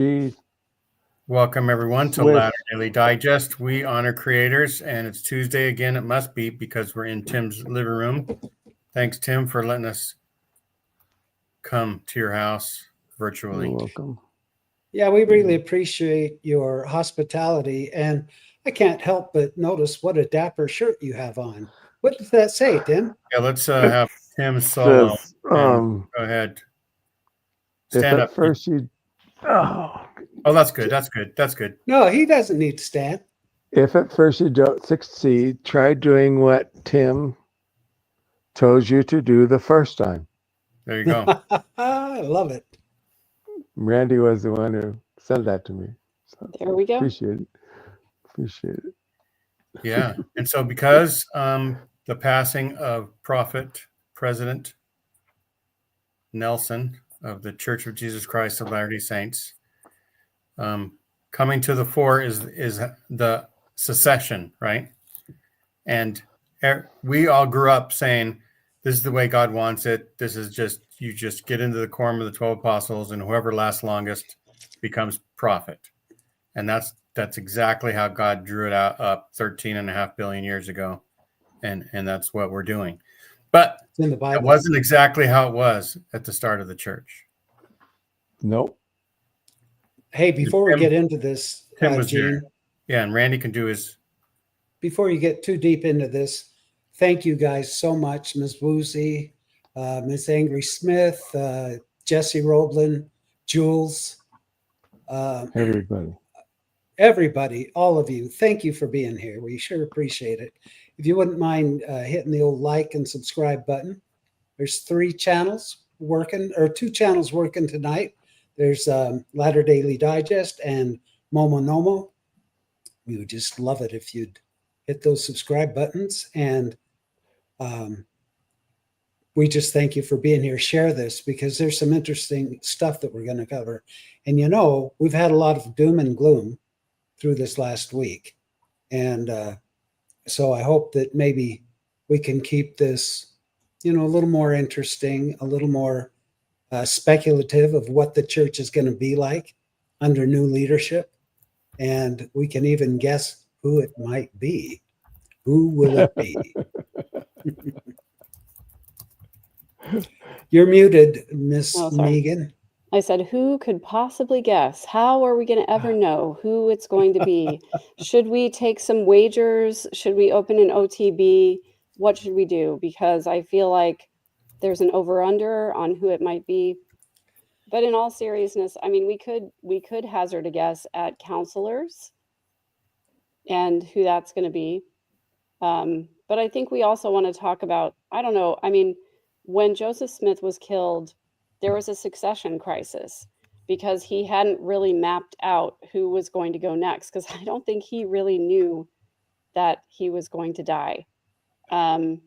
Geez. Welcome, everyone, to Swift. Ladder Daily Digest. We honor creators, and it's Tuesday again. It must be because we're in Tim's living room. Thanks, Tim, for letting us come to your house virtually. You're welcome. Yeah, we really appreciate your hospitality, and I can't help but notice what a dapper shirt you have on. What does that say, Tim? Yeah, let's have Tim solo. Says, Go ahead. if Stand at up. first you, Oh, that's good. That's good. That's good. No, he doesn't need to stand. if at first you don't succeed, try doing what Tim told you to do the first time. There you go. I love it. Randy was the one who said that to me. So There we go. Appreciate it. Appreciate it. Yeah. And so because the passing of Prophet President Nelson of the Church of Jesus Christ of Latter-day Saints, coming to the fore is the secession, right? And we all grew up saying, this is the way God wants it. This is just, you just get into the quorum of the 12 apostles, and whoever lasts longest becomes prophet. And that's exactly how God drew it up 13.5 billion years ago. And that's what we're doing. But It's in the Bible. it wasn't exactly how it was at the start of the church. Nope. Hey, before we Tim- get into this, Tim was Gene, there. Yeah, and Randy can do his. before you get too deep into this, thank you guys so much, Ms. Woozy, Ms. Angry Smith, Jesse Roblin, Jules, Everybody. all of you. Thank you for being here. We sure appreciate it. If you wouldn't mind hitting the old like and subscribe button. There's 3 channels working, or 2 channels working tonight. There's Ladder Daily Digest and Momo Nomo. We would just love it if you'd hit those subscribe buttons. And we just thank you for being here. Share this because there's some interesting stuff that we're going to cover. And you know, we've had a lot of doom and gloom through this last week. And so I hope that maybe we can keep this, you know, a little more interesting, a little more speculative of what the church is going to be like under new leadership. And we can even guess who it might be. Who will it be? You're muted, Miss Megan. I said, who could possibly guess? How are we going to ever know who it's going to be? Should we take some wagers? Should we open an OTB? What should we do? Because I feel like there's an over-under on who it might be. But in all seriousness, I mean, we could hazard a guess at counselors and who that's going to be. But I think we also want to talk about, I don't know, I mean, when Joseph Smith was killed, there was a succession crisis because he hadn't really mapped out who was going to go next, because I don't think he really knew that he was going to die. I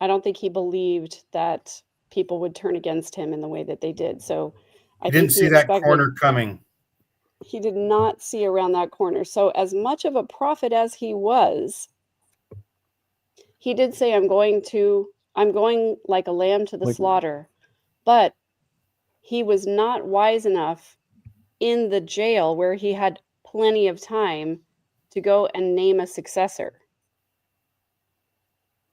don't think he believed that people would turn against him in the way that they did. So I didn't see that corner coming. He did not see around that corner. So as much of a prophet as he was, he did say, I'm going like a lamb to the slaughter. But he was not wise enough in the jail where he had plenty of time to go and name a successor.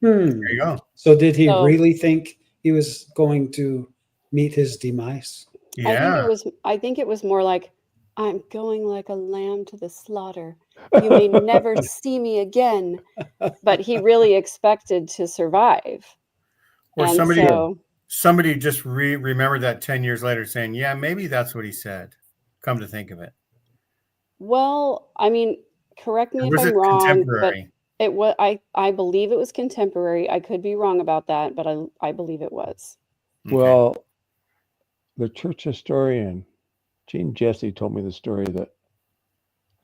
There you go. So did he really think he was going to meet his demise? Yeah. I think it was more like, I'm going like a lamb to the slaughter. You may never see me again. But he really expected to survive. Or somebody just remembered that 10 years later saying, yeah, maybe that's what he said. Come to think of it. Well, I mean, correct me if I'm wrong, but it was, I believe it was contemporary. I could be wrong about that, but I believe it was. Okay. Well, the church historian, Gene Jesse, told me the story that,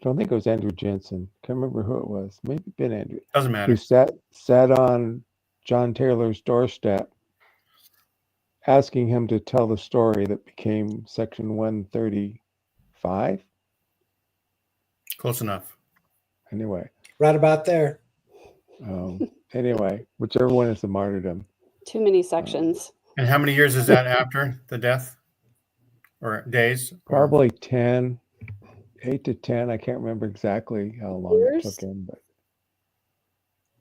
I don't think it was Andrew Jensen. Can't remember who it was. Maybe Ben Andrew. Doesn't matter. Who sat on John Taylor's doorstep asking him to tell the story that became Section 135. Close enough. Anyway. Right about there. Anyway, whichever one is the martyrdom. Too many sections. And how many years is that after the death? or days? Or, Probably 10, 8 to 10. I can't remember exactly how long it took him, but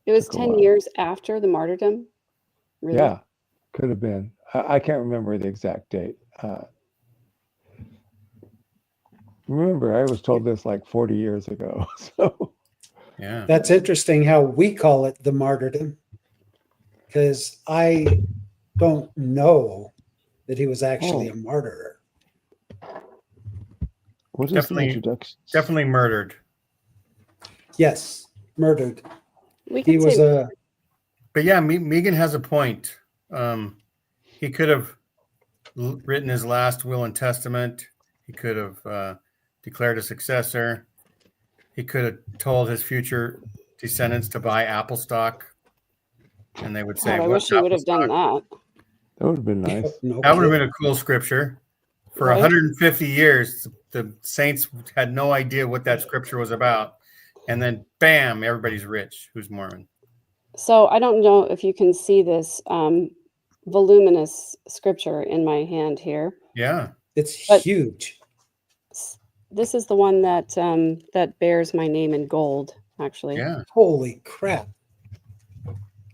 It was took a 10 while. years after the martyrdom. Really? Yeah, could have been. I can't remember the exact date. Remember, I was told this like 40 years ago. So yeah. That's interesting how we call it the martyrdom, because I don't know that he was actually Oh. a martyr. what is the Definitely- introduction? Definitely murdered. Yes, murdered. We He can was say a But yeah, Megan has a point. He could have written his last will and testament. He could have declared a successor. He could have told his future descendants to buy Apple stock, and they would say, God, I "What's wish he would Apple have done stock?" that. That would have been nice. no That would have kidding. been a cool scripture. For Right? 150 years, the saints had no idea what that scripture was about, and then bam, everybody's rich. Who's Mormon? So I don't know if you can see this voluminous scripture in my hand here. Yeah, It's But- huge. This is the one that that bears my name in gold, actually. yeah. Holy crap.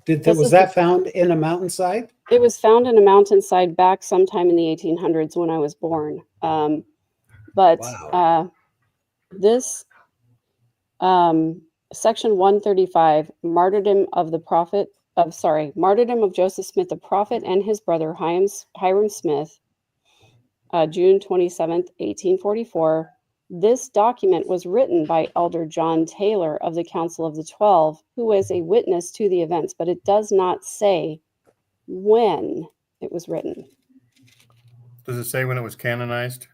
This Was is that found in a mountainside? It was found in a mountainside back sometime in the 1800s when I was born. But Wow. this section 135, martyrdom of Joseph Smith the prophet and his brother Hiram Smith, June 27th, 1844. This document was written by Elder John Taylor of the Council of the 12, who was a witness to the events, but it does not say when it was written. Does it say when it was canonized?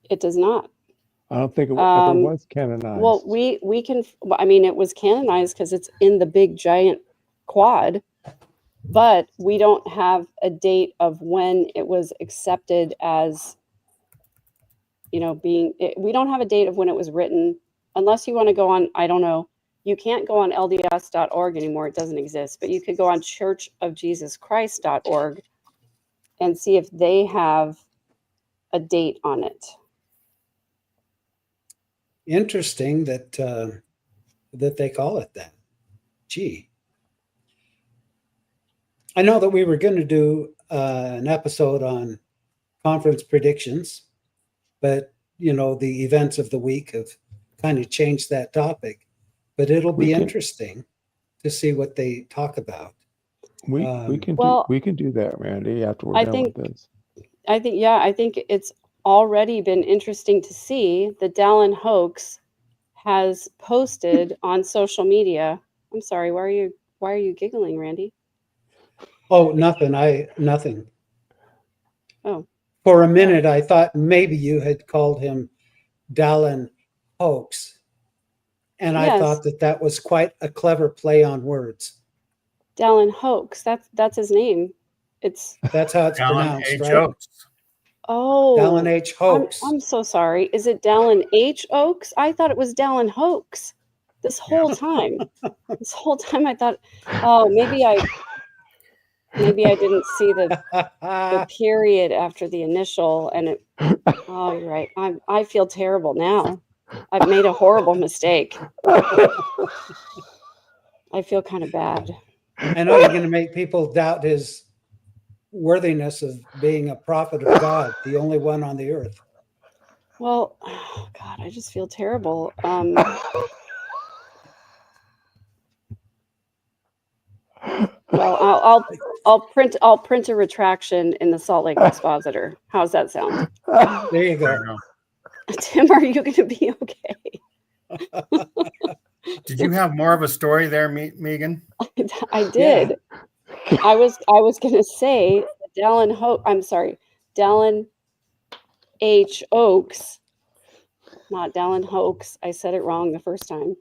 It does not. I don't think it ever was canonized. Well, we can. I mean, it was canonized because it's in the big giant quad, but we don't have a date of when it was accepted as, we don't have a date of when it was written, unless you want to go on, I don't know. You can't go on LDS.org anymore. It doesn't exist, but you could go on churchofjesuschrist.org and see if they have a date on it. Interesting that that they call it that. Gee. I know that we were going to do an episode on conference predictions, but the events of the week have kind of changed that topic. But it'll be interesting to see what they talk about. We can do that, Randy, after we're done with this. I think it's already been interesting to see the Dallin hoax has posted on social media. I'm sorry, why are you giggling, Randy? Oh, nothing. Oh. For a minute, I thought maybe you had called him Dallin hoax. And I thought that was quite a clever play on words. Dallin hoax. That's his name. That's how it's pronounced, H. right? Oaks. Oh, Dallin H. Hoax. I'm so sorry. Is it Dallin H. Oaks? I thought it was Dallin hoax this whole time. This whole time I thought, oh, maybe I didn't see the period after the initial, and it. Oh, you're right. I feel terrible now. I've made a horrible mistake. I feel kind of bad. I know you're going to make people doubt his worthiness of being a prophet of God, the only one on the earth. Well, oh God, I just feel terrible. Well, I'll print a retraction in the Salt Lake Expositor. How's that sound? There you go. Tim, are you going to be okay? Did you have more of a story there, Megan? I did. Yeah. I was going to say Dallin H. Oaks, not Dallin Hoax. I said it wrong the first time.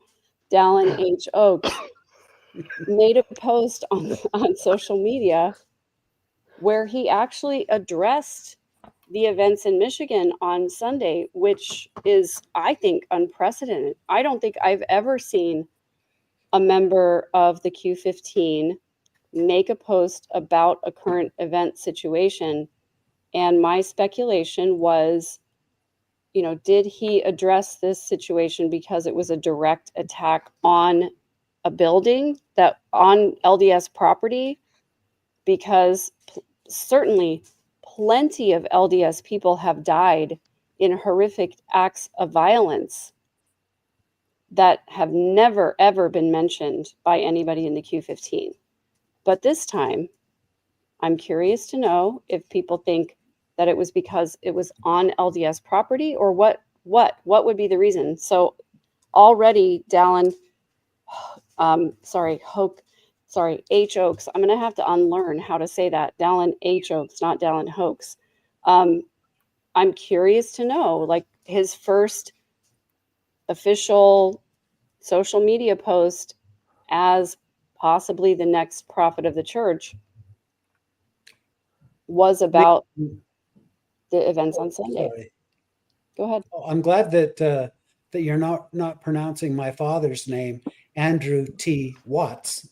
Dallin H. Oaks made a post on social media where he actually addressed the events in Michigan on Sunday, which is, I think, unprecedented. I don't think I've ever seen a member of the Q15 make a post about a current event situation And my speculation was, did he address this situation because it was a direct attack on a building that on LDS property? Because certainly plenty of LDS people have died in horrific acts of violence that have never, ever been mentioned by anybody in the Q15. But this time, I'm curious to know if people think that it was because it was on LDS property, or what would be the reason. So already Dallin, H. Oaks. I'm going to have to unlearn how to say that. Dallin H. Oaks, not Dallin Hoax. I'm curious to know, like, his first official social media post as possibly the next prophet of the church was about the events on Sunday. Sorry. Go ahead. Oh, I'm glad that you're not pronouncing my father's name, Andrew T. Watts.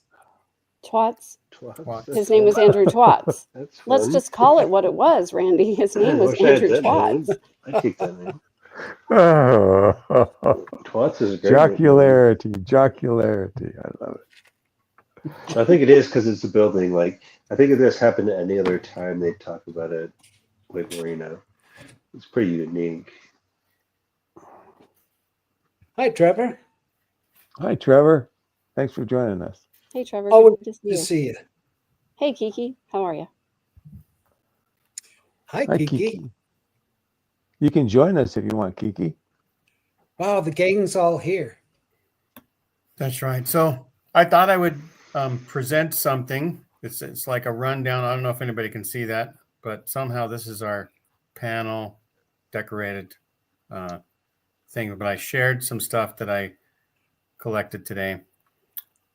Twats. Twats. His name was Andrew Twats. That's Let's fun. just call it what it was, Randy. His name I was wish I had Andrew that name. Twats. I'd take that name. Oh, Twats is a great name. jocularity. I love it. I think it is because it's a building. Like, I think if this happened at any other time, they'd talk about it with Marina. It's pretty unique. Hi, Trevor. Hi, Trevor. Thanks for joining us. Hey, Trevor. Oh, Good to see good you. to see you. Hey, Kiki. How are you? Hi, Hi, Kiki. Kiki. You can join us if you want, Kiki. Wow, the gang's all here. That's right. So I thought I would present something. It's like a rundown. I don't know if anybody can see that, but somehow this is our panel decorated thing. But I shared some stuff that I collected today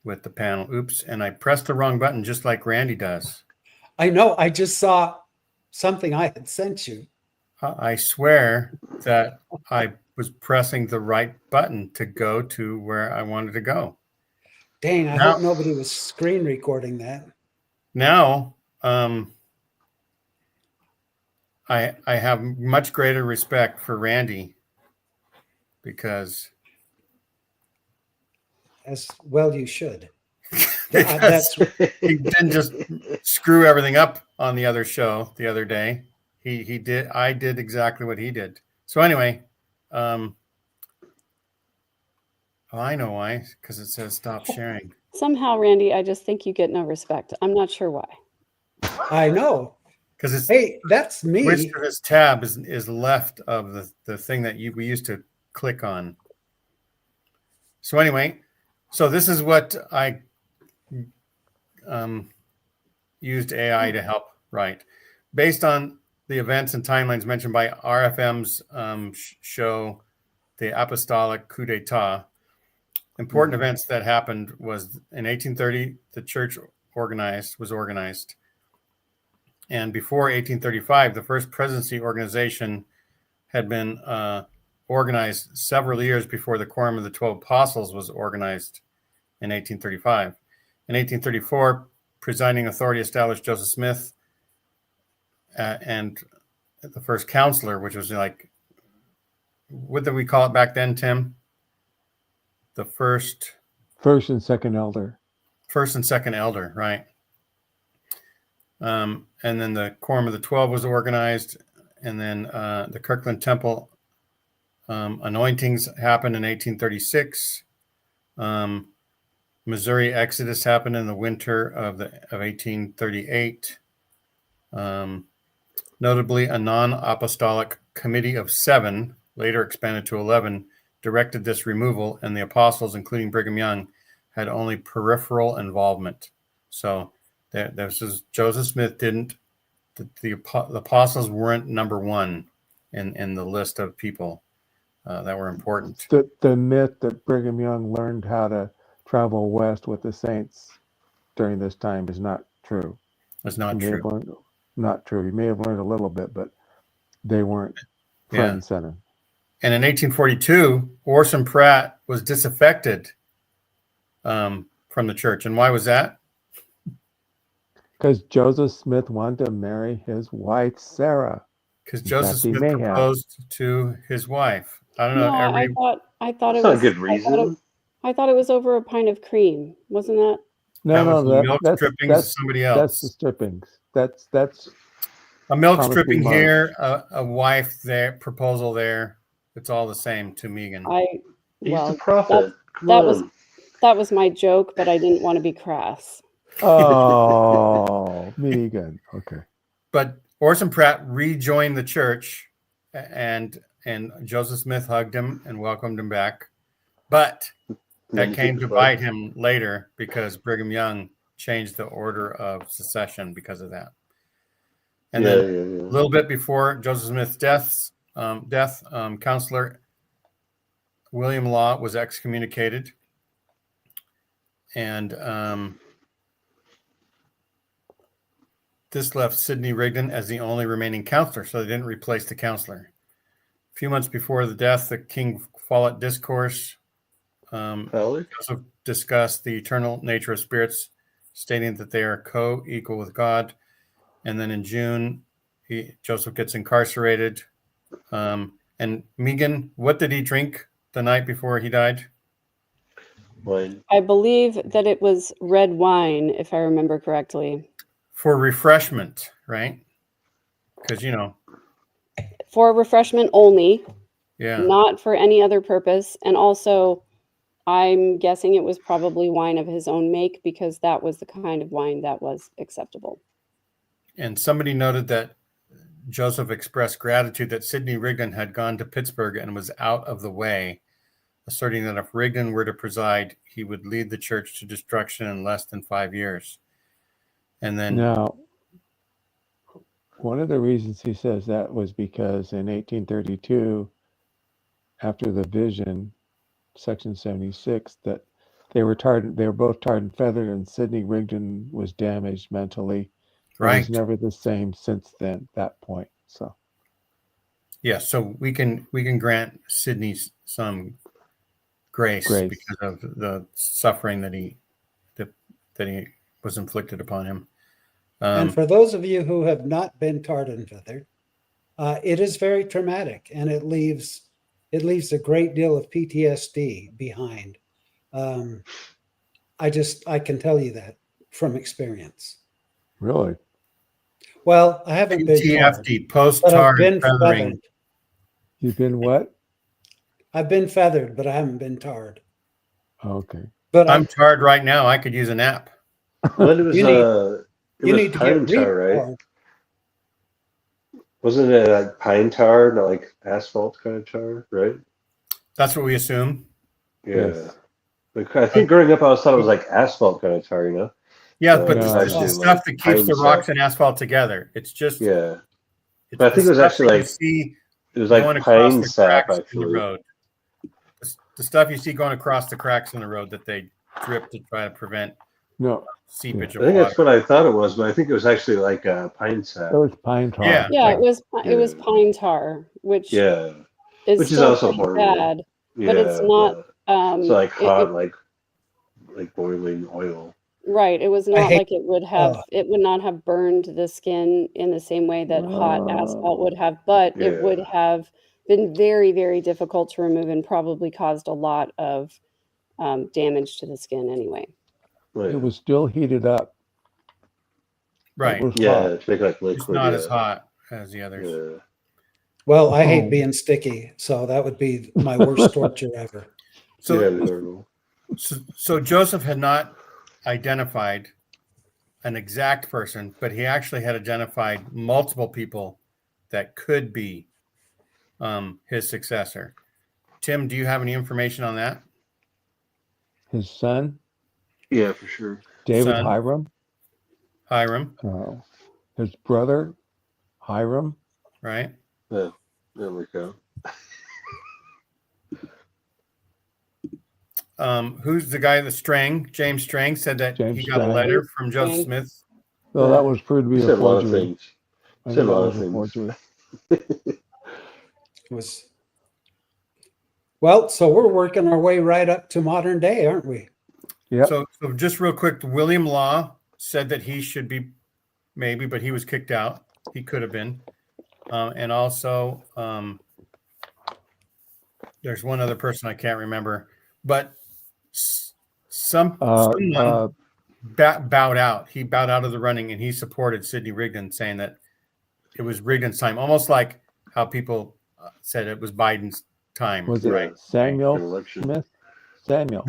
with the panel. Oops. And I pressed the wrong button, just like Randy does. I know. I just saw something I had sent you. I swear that I was pressing the right button to go to where I wanted to go. Dang, I hope nobody was screen recording that. Now, I have much greater respect for Randy because As well you should. because he didn't just screw everything up on the other show the other day. He did. I did exactly what he did. So anyway, I know why, because it says stop sharing. Somehow, Randy, I just think you get no respect. I'm not sure why. I know. Because it's Hey, that's me. which of this tab is left of the thing that we used to click on. So anyway, so this is what I used AI to help write. Based on the events and timelines mentioned by RFM's show, The Apostolic Coup d'etat, important events that happened was in 1830, the church was organized. And before 1835, the first presidency organization had been organized several years before the Quorum of the 12 Apostles was organized in 1835. In 1834, presiding authority established Joseph Smith and the first counselor, which was like, what did we call it back then, Tim? The first and second elder. First and second elder, right? And then the Quorum of the 12 was organized, and then the Kirkland Temple anointings happened in 1836. Missouri Exodus happened in the winter of 1838. Notably, a non-apostolic committee of 7, later expanded to 11, directed this removal, and the apostles, including Brigham Young, had only peripheral involvement. So this is Joseph Smith didn't. The apostles weren't number one in the list of people that were important. The myth that Brigham Young learned how to travel west with the saints during this time is not true. It's not true. Not true. He may have learned a little bit, but they weren't front and center. And in 1842, Orson Pratt was disaffected from the church. And why was that? Because Joseph Smith wanted to marry his wife, Sarah. Because In Joseph fact, he Smith may have. proposed to his wife. I don't know. No, I Everybody, thought That's it not a was. good reason. I thought it was over a pint of cream, wasn't that? No, that was the no, milk strippings of somebody that's the else. strippings. That's A milk Thomas B. stripping Marsh. here, a wife there, proposal there. It's all the same to Megan. He's the Well, prophet. Come that was on. that was my joke, but I didn't want to be crass. Oh, Megan. Okay. But Orson Pratt rejoined the church, and Joseph Smith hugged him and welcomed him back. But And then that he came hit to the button. bite him later because Brigham Young changed the order of secession because of that. And then a little bit before Joseph Smith's death, Counselor William Law was excommunicated, and this left Sidney Rigdon as the only remaining counselor, so they didn't replace the counselor. A few months before the death, the King Follett Discourse also discussed the eternal nature of spirits, stating that they are co-equal with God. And then in June, Joseph gets incarcerated. And Megan, what did he drink the night before he died? Wine. I believe that it was red wine, if I remember correctly. For refreshment, right? Because, For refreshment only, yeah. not for any other purpose. And also, I'm guessing it was probably wine of his own make because that was the kind of wine that was acceptable. And somebody noted that Joseph expressed gratitude that Sidney Rigdon had gone to Pittsburgh and was out of the way, asserting that if Rigdon were to preside, he would lead the church to destruction in less than 5 years. And then Now, one of the reasons he says that was because in 1832, after the vision, Section 76, that they were both tarred and feathered, and Sidney Rigdon was damaged mentally. right. He's never the same since then, that point. So yeah, so we can grant Sidney some grace because of the suffering that he was inflicted upon him. And for those of you who have not been tarred and feathered, it is very traumatic, and it leaves a great deal of PTSD behind. I can tell you that from experience. Really? Well, I haven't been tarred, PTFD, post but I've tar been feathering. feathered. You've been what? I've been feathered, but I haven't been tarred. Okay. But I'm tarred right now. I could use a nap. Well, it was you need to pine get tar, right? retarred. Wasn't it like pine tar, not like asphalt kind of tar, right? That's what we assume. Yeah. Yes. Like, I think growing up, I always thought it was like asphalt kind of tar, Yeah, So but No. it's the stuff that keeps the rocks and asphalt together. It's just Yeah. It's But I think it was stuff actually that you like see it was going like across pine the sap cracks in the actually. road. The stuff you see going across the cracks in the road that they drip to try to prevent No, seepage I of think water. that's what I thought it was, but I think it was actually like pine sap. it was pine tar. Yeah. Yeah, Like- it was pine tar, which Yeah. is Which is still also pretty horrible. bad, Yeah. but it's not. It's like it- hot, like boiling oil. right. It was not hate- like it would have. It would not have burned the skin in the same way that hot asphalt would have, but it would Yeah. have been very, very difficult to remove and probably caused a lot of damage to the skin anyway. Oh, yeah. It was still heated up. Right. It was Yeah, hot. it's make like liquid. It's not yeah. as hot as the others. Yeah. Well, I Oh. hate being sticky, so that would be my worst torture ever. So, Yeah, it's horrible. so Joseph had not identified an exact person, but he actually had identified multiple people that could be his successor. Tim, do you have any information on that? His son, Yeah, for sure. David Son. Hiram. Hiram, His brother, Hiram. right? Yeah, there we go. Who's the guy, James Strang said that James he got a Strang. letter from Joseph Strang. Smith. Well, that was proved to He be said a a lot of forgery. things. I Said think a that lot was of a things. forgery. Was well, so we're working our way right up to modern day, aren't we? Yep. So just real quick, William Law said that he should be maybe, but he was kicked out. He could have been. And also, there's one other person I can't remember, but someone bowed out. He bowed out of the running, and he supported Sidney Rigdon, saying that it was Rigdon's time, almost like how people said it was Biden's time. Was right? it Samuel Election. Smith? Samuel.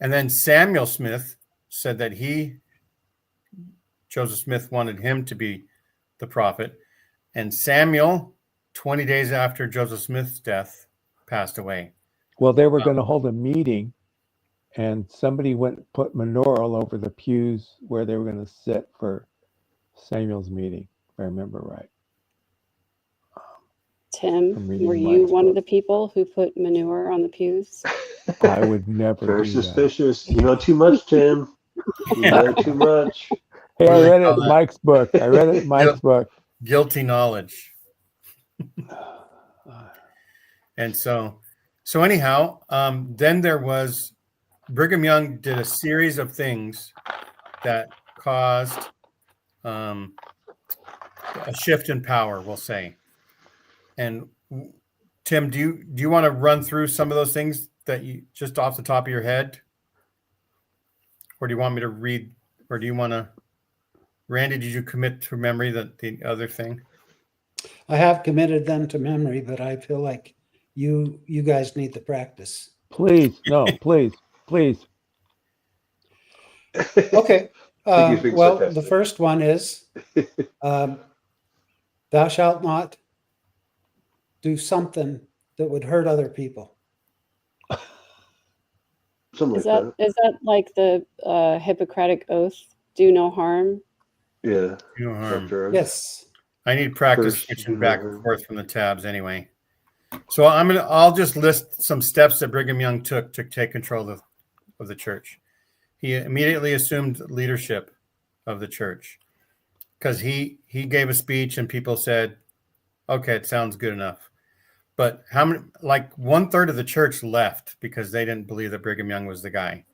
And then Samuel Smith said that Joseph Smith wanted him to be the prophet. And Samuel, 20 days after Joseph Smith's death, passed away. Well, they were going to hold a meeting, and somebody went and put manure all over the pews where they were going to sit for Samuel's meeting, if I remember right. Tim, I'm reading were you Mike's one of book. the people who put manure on the pews? I would never Very do that. suspicious. You know too much, Tim. You know too much. Hey, What I do they read it call in that? Mike's book. I read it in Mike's book. Guilty knowledge. And so anyhow, then there was Brigham Young did a series of things that caused a shift in power, we'll say. And Tim, do you want to run through some of those things that you just off the top of your head, or do you want me to read, or do you want to? Randy, did you commit to memory the other thing? I have committed them to memory, but I feel like you guys need the practice. Please, no, please. Okay. think he's being Well, sarcastic. the first one is thou shalt not do something that would hurt other people. Something Is like that that. is that like the Hippocratic oath? Do no harm. Yeah. No harm. Chapter. Yes. I need practice First, switching do back no and harm. forth from the tabs anyway. So I'll just list some steps that Brigham Young took to take control of the church. He immediately assumed leadership of the church because he gave a speech and people said, okay, it sounds good enough. But how many, like 1/3 of the church left because they didn't believe that Brigham Young was the guy.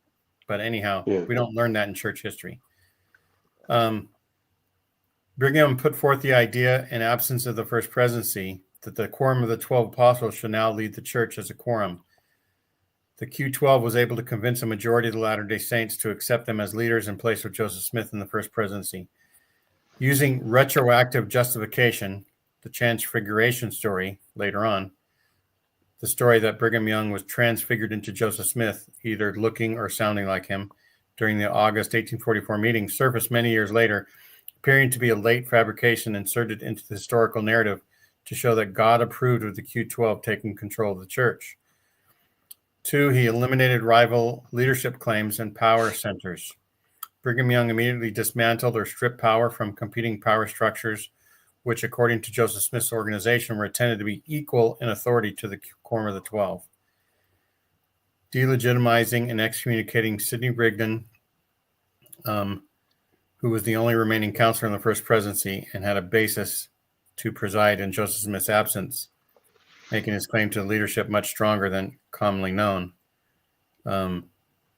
But anyhow, Yeah. we don't learn that in church history. Brigham put forth the idea, in absence of the first presidency, that the quorum of the 12 apostles should now lead the church as a quorum. The Q12 was able to convince a majority of the Latter-day Saints to accept them as leaders in place of Joseph Smith in the first presidency. Using retroactive justification, the Transfiguration story later on, the story that Brigham Young was transfigured into Joseph Smith, either looking or sounding like him, during the August 1844 meeting, surfaced many years later, appearing to be a late fabrication inserted into the historical narrative to show that God approved of the Q12 taking control of the church. 2, he eliminated rival leadership claims and power centers. Brigham Young immediately dismantled or stripped power from competing power structures, which, according to Joseph Smith's organization, were intended to be equal in authority to the quorum of the 12. Delegitimizing and excommunicating Sidney Rigdon, who was the only remaining counselor in the first presidency and had a basis to preside in Joseph Smith's absence, making his claim to leadership much stronger than commonly known.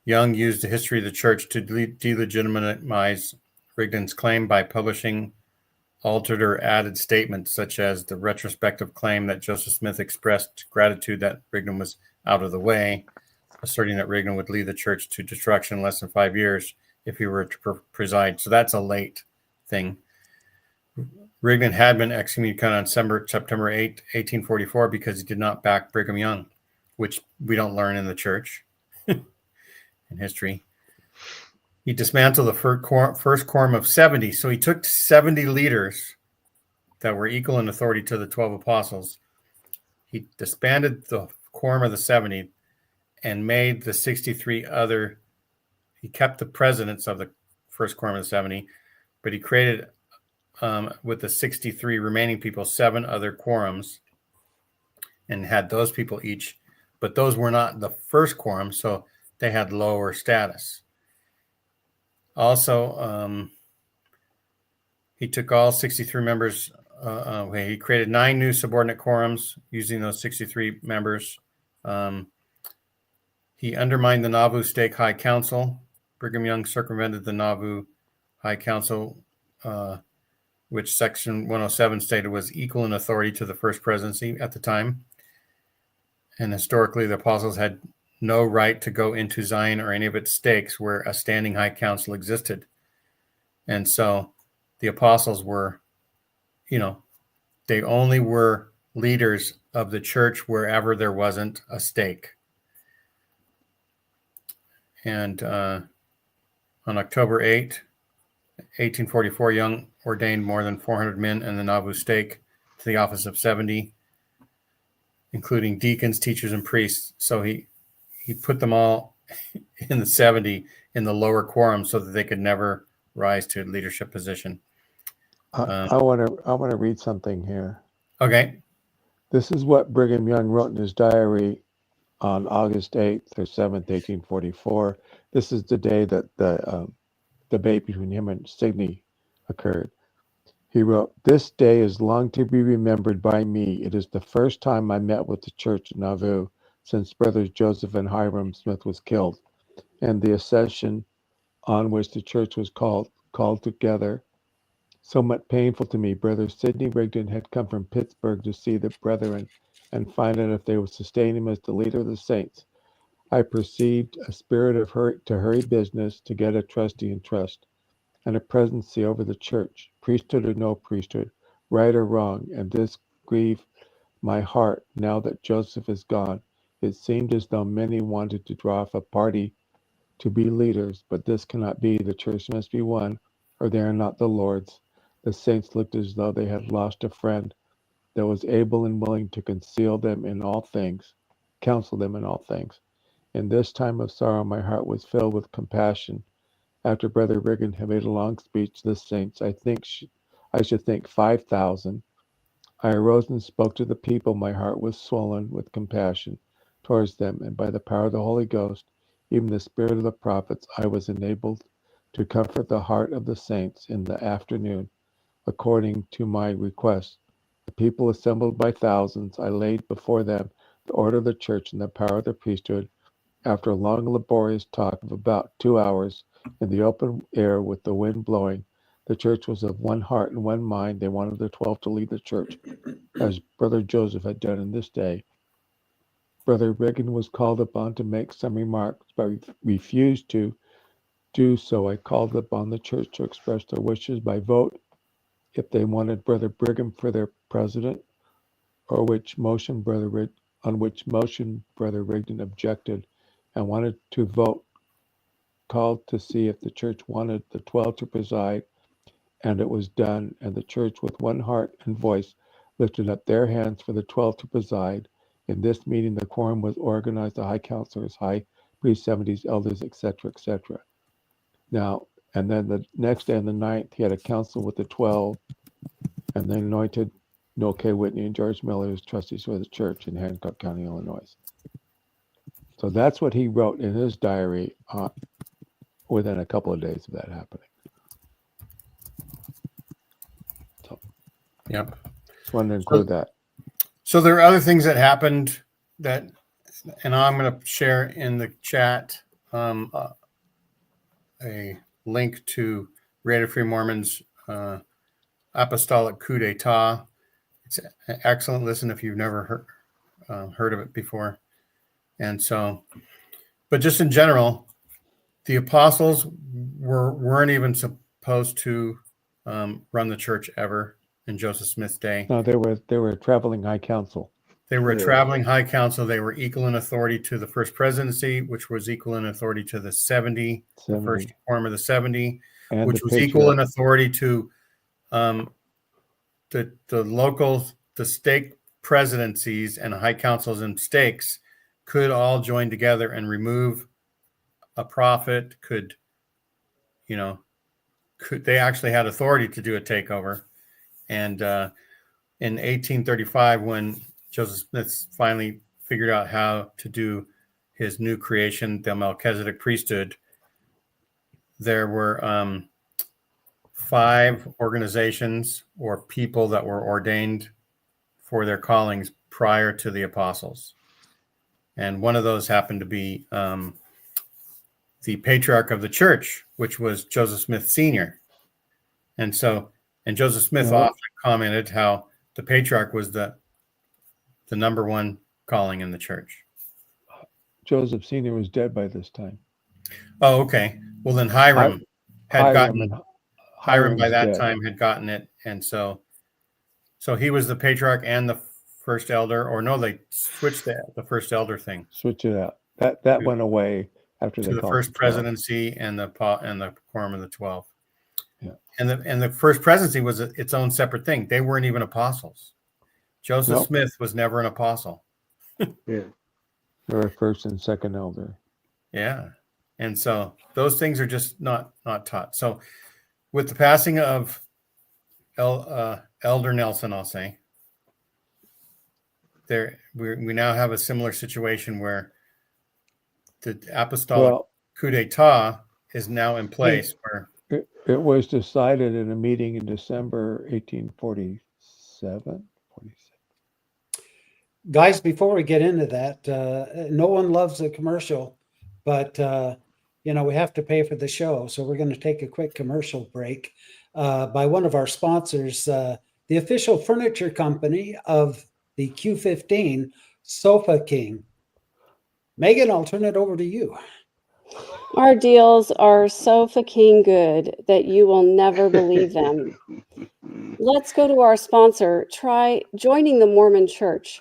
Young used the history of the church to delegitimize Rigdon's claim by publishing altered or added statements, such as the retrospective claim that Joseph Smith expressed gratitude that Rigdon was out of the way, asserting that Rigdon would lead the church to destruction in less than 5 years if he were to preside. So that's a late thing. Rigdon had been excommunicated on September 8, 1844, because he did not back Brigham Young, which we don't learn in the church in history. He dismantled the first quorum of 70. So he took 70 leaders that were equal in authority to the 12 apostles. He disbanded the quorum of the 70 and made the 63 other. He kept the presidents of the first quorum of the 70, but he created, with the 63 remaining people, 7 other quorums and had those people each, but those were not the first quorum, so they had lower status. Also, he took all 63 members. He created 9 new subordinate quorums using those 63 members. He undermined the Nauvoo Stake High Council. Brigham Young circumvented the Nauvoo High Council which Section 107 stated was equal in authority to the first presidency at the time. And historically, the apostles had no right to go into Zion or any of its stakes where a standing high council existed. And so the apostles were, they only were leaders of the church wherever there wasn't a stake. And on October 8, 1844, Young ordained more than 400 men in the Nauvoo stake to the office of 70, including deacons, teachers, and priests. So he put them all in the 70 in the lower quorum so that they could never rise to a leadership position. I want to read something here. Okay. This is what Brigham Young wrote in his diary on August 8th or 7th, 1844. This is the day that the debate between him and Sidney occurred. He wrote, "This day is long to be remembered by me. It is the first time I met with the church in Nauvoo since brothers Joseph and Hiram Smith was killed, and the accession on which the church was called together. Somewhat painful to me, Brother Sidney Rigdon had come from Pittsburgh to see the brethren and find out if they would sustain him as the leader of the saints. I perceived a spirit of to hurry business, to get a trustee in trust, and a presidency over the church, priesthood or no priesthood, right or wrong, and this grieved my heart now that Joseph is gone. It seemed as though many wanted to draw off a party to be leaders, but this cannot be. The church must be one, or they are not the Lord's. The saints looked as though they had lost a friend that was able and willing to counsel them in all things. In this time of sorrow, my heart was filled with compassion. After Brother Rigdon had made a long speech to the saints, I should think 5,000. I arose and spoke to the people. My heart was swollen with compassion towards them, and by the power of the Holy Ghost, even the spirit of the prophets, I was enabled to comfort the heart of the saints in the afternoon, according to my request. The people assembled by thousands. I laid before them the order of the church and the power of the priesthood. After a long, laborious talk of about 2 hours in the open air with the wind blowing, the church was of one heart and one mind. They wanted the 12 to lead the church, as Brother Joseph had done in this day. Brother Rigdon was called upon to make some remarks, but refused to do so. I called upon the church to express their wishes by vote if they wanted Brother Brigham for their president, or on which motion Brother Rigdon objected, and wanted to vote. Called to see if the church wanted the 12 to preside, and it was done, and the church with one heart and voice lifted up their hands for the 12 to preside. In this meeting, the quorum was organized, the high counselors, high priests, 70s, elders, etc., etc. Now, and then the next day on the 9th, he had a council with the 12, and then anointed Noel K. Whitney and George Miller as trustees for the church in Hancock County, Illinois. So that's what he wrote in his diary within a couple of days of that happening. So, Yep. just wanted to include that. So there are other things that happened that, and I'm going to share in the chat a link to Rate of Free Mormon's Apostolic Coup d'etat. It's an excellent listen if you've never heard of it before. And so, but just in general, the apostles weren't even supposed to run the church ever in Joseph Smith's day. No, they were a traveling high council. They were a traveling high council. They were equal in authority to the first presidency, which was equal in authority to the 70. The first quorum of the 70, and which was equal in authority to the local, the stake presidencies and high councils and stakes could all join together and remove a prophet. They actually had authority to do a takeover. And in 1835, when Joseph Smith finally figured out how to do his new creation, the Melchizedek priesthood, there were 5 organizations or people that were ordained for their callings prior to the apostles. And one of those happened to be the patriarch of the church, which was Joseph Smith Sr. And so And Joseph Smith Well- often commented how the patriarch was the number one calling in the church. Joseph Sr. was dead by this time. Oh, okay. Well, then Hiram Hiram by Hiram's that dead. time had gotten it, and so he was the patriarch and the first elder, or no, they switched the first elder thing Switch it out. That went away after to they the called first for 12. presidency and the quorum of the 12. Yeah. And the first presidency was its own separate thing. They weren't even apostles. Joseph Nope. Smith was never an apostle. Yeah. They were first and second elder. Yeah. And so those things are just not taught. So with the passing of Elder Nelson, I'll say, we now have a similar situation where the apostolic coup d'etat is now in place. Where It was decided in a meeting in December 1847. 46. Guys, before we get into that, no one loves a commercial, but we have to pay for the show, so we're going to take a quick commercial break by one of our sponsors, the official furniture company of the Q15, Sofa King. Megan, I'll turn it over to you. Our deals are so fucking good that you will never believe them. Let's go to our sponsor. Try joining the Mormon Church.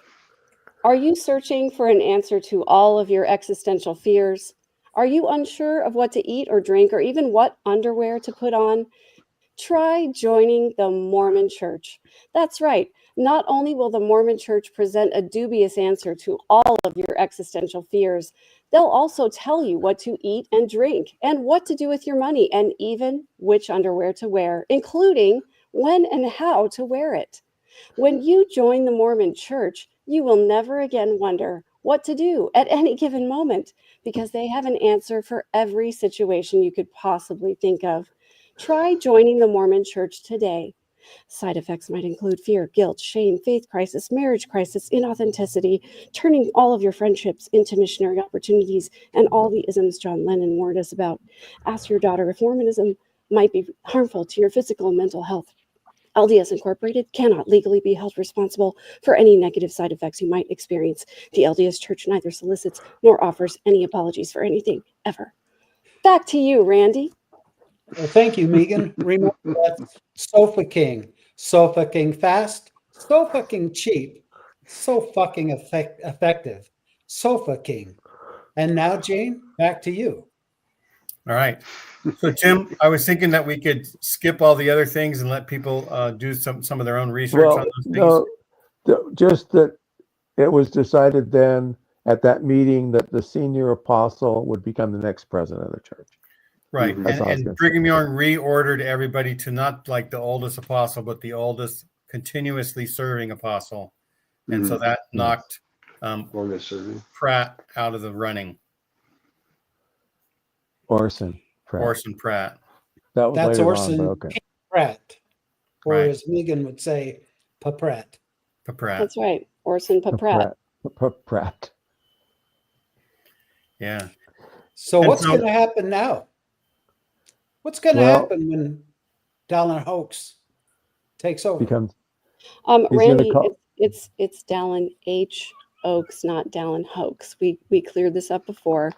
Are you searching for an answer to all of your existential fears? Are you unsure of what to eat or drink or even what underwear to put on? Try joining the Mormon Church. That's right. Not only will the Mormon Church present a dubious answer to all of your existential fears, they'll also tell you what to eat and drink and what to do with your money and even which underwear to wear, including when and how to wear it. When you join the Mormon Church, you will never again wonder what to do at any given moment because they have an answer for every situation you could possibly think of. Try joining the Mormon Church today. Side effects might include fear, guilt, shame, faith crisis, marriage crisis, inauthenticity, turning all of your friendships into missionary opportunities, and all the isms John Lennon warned us about. Ask your daughter if Mormonism might be harmful to your physical and mental health. LDS Incorporated cannot legally be held responsible for any negative side effects you might experience. The LDS Church neither solicits nor offers any apologies for anything, ever. Back to you, Randy. Well, thank you, Megan. Remember that Sofa King fast, so fucking cheap, so fucking effective. Sofa King. And now, Jane, back to you. all right. So Tim, I was thinking that we could skip all the other things and let people do some of their own research on those things. Just that it was decided then at that meeting that the senior apostle would become the next president of the church. Right. That's all I was And gonna Brigham Young reordered everybody to not like the oldest apostle, but the oldest continuously serving apostle. And so that knocked Longest serving. Pratt out of the running. Orson Pratt. Orson Pratt. That was That's later Orson on, but okay. Pratt, or Right. as Megan would say, Paprat. Pratt. That's right. Orson Paprat. Pratt. Yeah. So And what's so- going to happen now? What's going to happen when Dallin Hoax takes over? Becomes Randy, call- it's Dallin H. Oaks, not Dallin Hoax. We cleared this up before.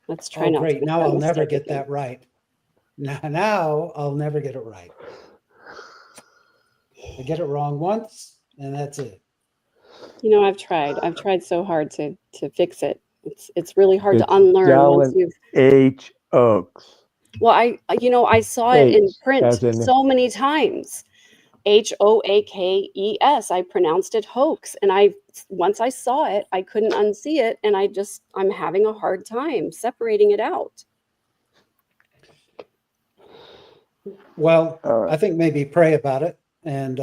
Let's try not to Great. make Now I'll never mistake get again. that right. Now I'll never get it right. I get it wrong once, and that's it. You know, I've tried so hard to fix it. It's really hard to It's unlearn once Dallin you've. H. Oaks. Well, I saw it in H, print as in- so many times. Hoakes. I pronounced it hoax, and once I saw it, I couldn't unsee it, and I'm having a hard time separating it out. Well, All right. I think maybe pray about it, and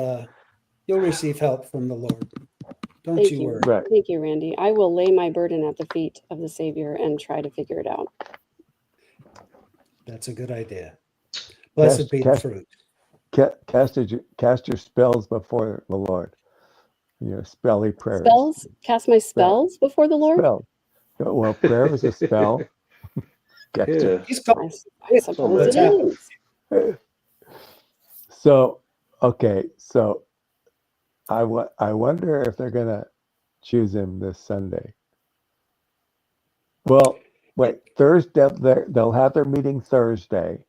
you'll receive help from the Lord. Don't Thank you you. worry. Right. Thank you, Randy. I will lay my burden at the feet of the Savior and try to figure it out. That's a good idea. Blessed be the fruit. Cast your spells before the Lord. Your spelly prayers. Spells? Cast my spells before the Lord? Spell. Well, prayer is a spell. Yeah. He's called I suppose it What's happened? is. So Okay, so I wonder if they're gonna choose him this Sunday. Well, wait, Thursday they'll have their meeting Thursday,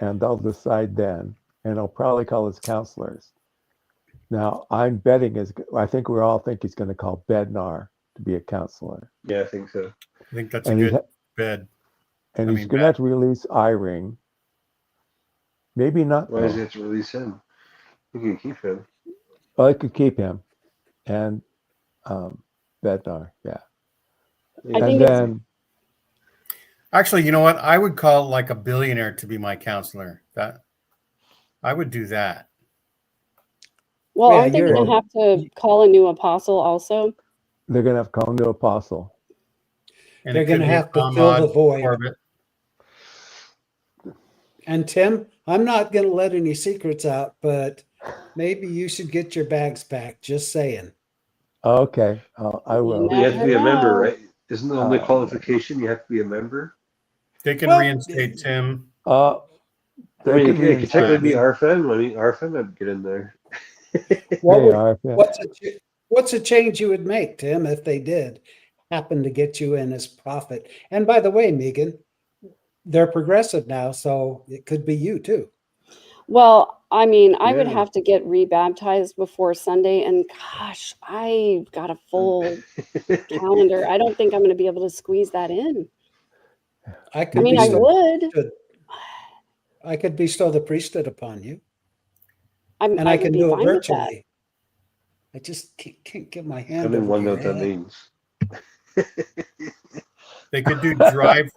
and they'll decide then, and they'll probably call his counselors. Now, I'm betting I think we all think he's going to call Bednar to be a counselor, Yeah, I think so. I think that's and a he's good bed. and I he's mean, going to have to release Iring. Maybe not Why does he though. have to release him? You can keep him. Well, I could keep him, and Bednar, yeah, I and think it's then Actually, you know what? I would call like a billionaire to be my counselor. That I would do that. well, Yeah, aren't they going to you're- have to call a new apostle also? they're going to have to call him to apostle. And They're it could going to be have to fill the Ahmad, void. Corbett. And Tim, I'm not going to let any secrets out, but maybe you should get your bags packed. Just saying. Okay, I You will. But you have to be a member, know. right? Isn't the only Oh, qualification you have to be a member? They can Well, reinstate Tim. I They mean, could it could technically be reinstate me. RFM. I mean, RFM would get in there. What They would, are. Yeah. what's a change you would make, Tim, if they did happen to get you in as prophet? And by the way, Megan, they're progressive now, so it could be you too. Well, I mean, I would Yeah. have to get rebaptized before Sunday, and gosh, I've got a full calendar. I don't think I'm going to be able to squeeze that in. I I could mean, I bestow, would. I could bestow the priesthood upon you, And and I I would can be do it fine with that. virtually. I just can't get my I hand don't over even your wonder what that head. means. They could do drive.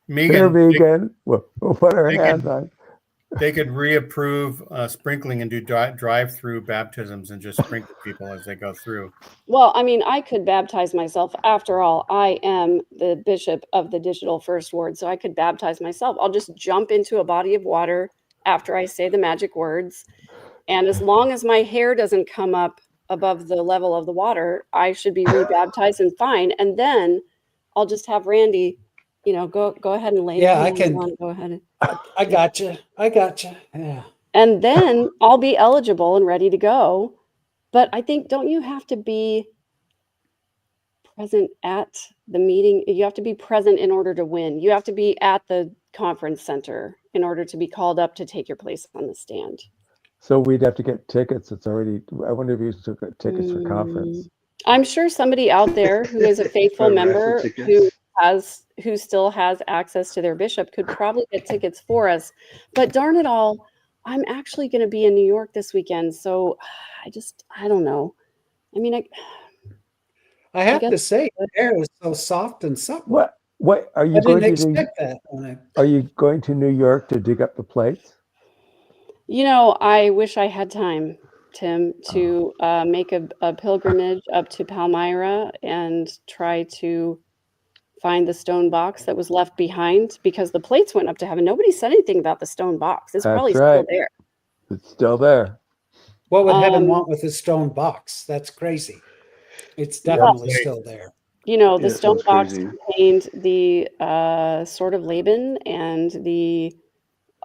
Here, Megan, vegan. We'll put our they hands could- on. they could reapprove sprinkling and do drive-through baptisms and just sprinkle people as they go through. Well, I mean, I could baptize myself. After all, I am the bishop of the Digital First Ward, so I could baptize myself. I'll just jump into a body of water after I say the magic words. And as long as my hair doesn't come up above the level of the water, I should be rebaptized and fine. And then I'll just have Randy, go ahead and lay Yeah, your I hands can- on. Go ahead. I got you. I got you. Yeah. And then I'll be eligible and ready to go. But I think, don't you have to be present at the meeting? You have to be present in order to win. You have to be at the conference center in order to be called up to take your place on the stand. So we'd have to get tickets. It's already. I wonder if you took tickets for Mm. conference. I'm sure somebody out there who is a faithful For raffle member tickets. who still has access to their bishop could probably get tickets for us. But darn it all, I'm actually going to be in New York this weekend, so I don't know. I mean, I have guess- to say, your hair is so soft and supple. What are I you going didn't to do? expect that when I. Are you going to New York to dig up the plates? I wish I had time, Tim, to make a pilgrimage up to Palmyra and try to find the stone box that was left behind, because the plates went up to heaven. Nobody said anything about the stone box. It's That's probably right. still there. It's still there. What would heaven Um, want with a stone box? That's crazy. It's Yeah, definitely it's like- still there. The Yeah, stone sounds box crazy. contained the sword of Laban and the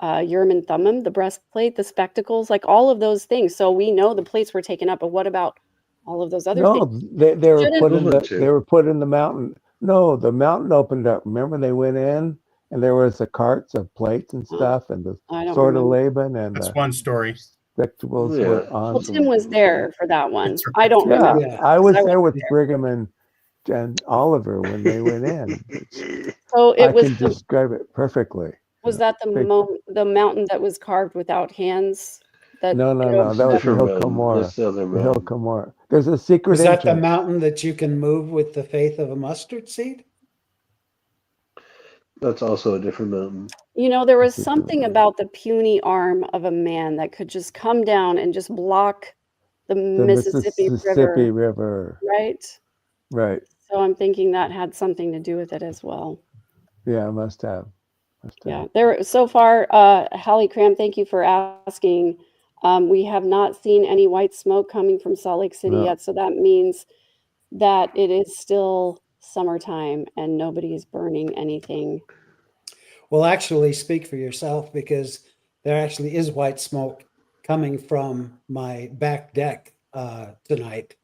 Urim and Thummim, the breastplate, the spectacles, like all of those things. So we know the plates were taken up, but what about all of those other No, things? they were Shouldn't- put in Movement too. they were put in the mountain. No, the mountain opened up. Remember, they went in, and there was the carts of plates and stuff, and the I don't sword of remember. Laban and That's the one story. spectacles Yeah. were on. Well, Tim was there for that one. That's I don't Yeah, remember. Yeah. I was I there wasn't with Brigham and Oliver when they went in. So I it was can describe it perfectly. was that Big- the mountain that was carved without hands? That No, it that opened was the up? Different Hill mountain. Cumorah. That's the other The Hill mountain. Cumorah. There's a secret Was that the entrance. mountain that you can move with the faith of a mustard seed? That's also a different mountain. There was Secret something mountain. about the puny arm of a man that could just come down and just block the The Mississippi Mississippi River, River. right? Right. So I'm thinking that had something to do with it as well. Yeah, must have. Yeah, there so far, Hallie Cram, thank you for asking. We have not seen any white smoke coming from Salt Lake City No. yet, so that means that it is still summertime and nobody is burning anything. Well, actually, speak for yourself, because there actually is white smoke coming from my back deck tonight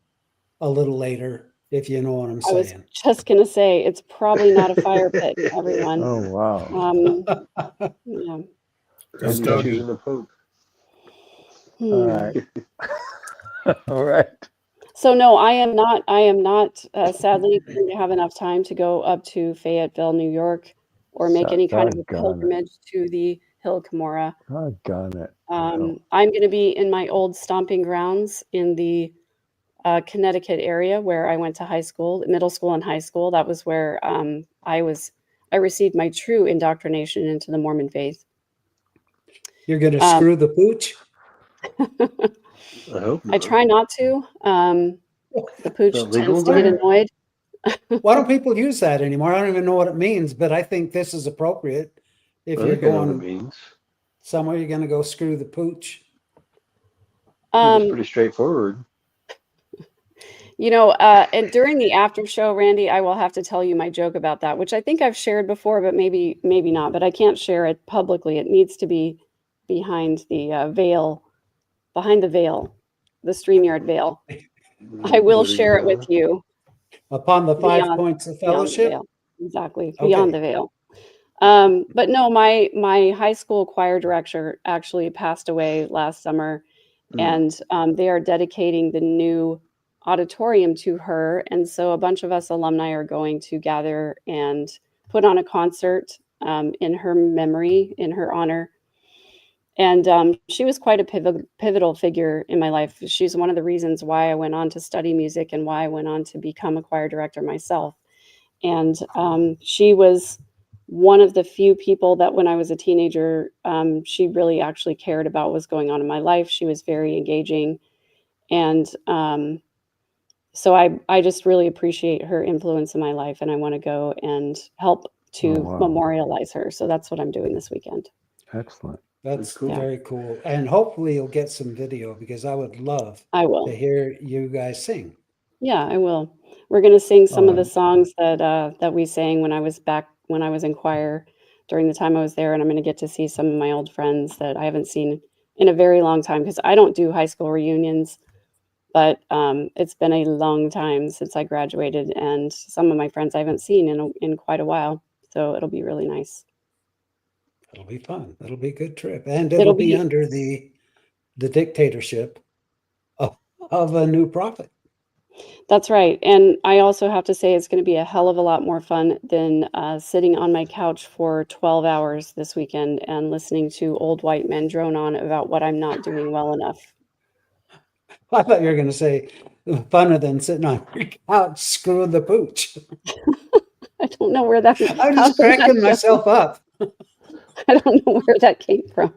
a little later, if you know what I'm I was saying. just going to say, it's probably not a fire pit, everyone. Oh, wow. Yeah. Just Okay. Stogie. Choosing the Pope. All right. All right. So no, I am not. I am not sadly going to have enough time to go up to Fayetteville, New York, or make any kind of a Doggone it. pilgrimage to the Hill Cumorah. Doggone it. No. I'm going to be in my old stomping grounds in the Connecticut area where I went to high school, middle school, and high school. That was where I received my true indoctrination into the Mormon faith. You're going to screw the pooch? I hope I not. try not to. The pooch Is that legal tends to get there? annoyed. Why don't people use that anymore? I don't even know what it means, but I think this is appropriate. If I you're think I know what it going means. somewhere, you're going to go screw the pooch. I think it's pretty straightforward. You know, and during the after show, Randy, I will have to tell you my joke about that, which I think I've shared before, but maybe not. But I can't share it publicly. It needs to be behind the veil, the StreamYard veil. I will There you share it go. with you. Upon the 5 Beyond- points of Beyond the fellowship? veil. Exactly, Okay. beyond the veil. But no, my high school choir director actually passed away last summer, and they are dedicating the new auditorium to her. And so a bunch of us alumni are going to gather and put on a concert in her memory, in her honor. And she was quite a pivotal figure in my life. She's one of the reasons why I went on to study music and why I went on to become a choir director myself. And she was one of the few people that when I was a teenager, she really actually cared about what was going on in my life. She was very engaging. And so I just really appreciate her influence in my life, and I want to go and help to memorialize her. So that's what I'm doing this weekend. Excellent. That's cool. very cool. And hopefully you'll get some video because I would love I will. to hear you guys sing. Yeah, I will. We're going to sing some of the right. songs that we sang when I was in choir during the time I was there, and I'm going to get to see some of my old friends that I haven't seen in a very long time because I don't do high school reunions, but it's been a long time since I graduated, and some of my friends I haven't seen in quite a while, so it'll be really nice. It'll be fun. It'll be a good trip. And it'll be under the dictatorship of a new prophet. That's right. And I also have to say it's going to be a hell of a lot more fun than sitting on my couch for 12 hours this weekend and listening to old white men drone on about what I'm not doing well enough. I thought you were going to say funner than sitting on your couch screwing the pooch. I don't know where that. I'm just cracking myself up. I don't know where that came from.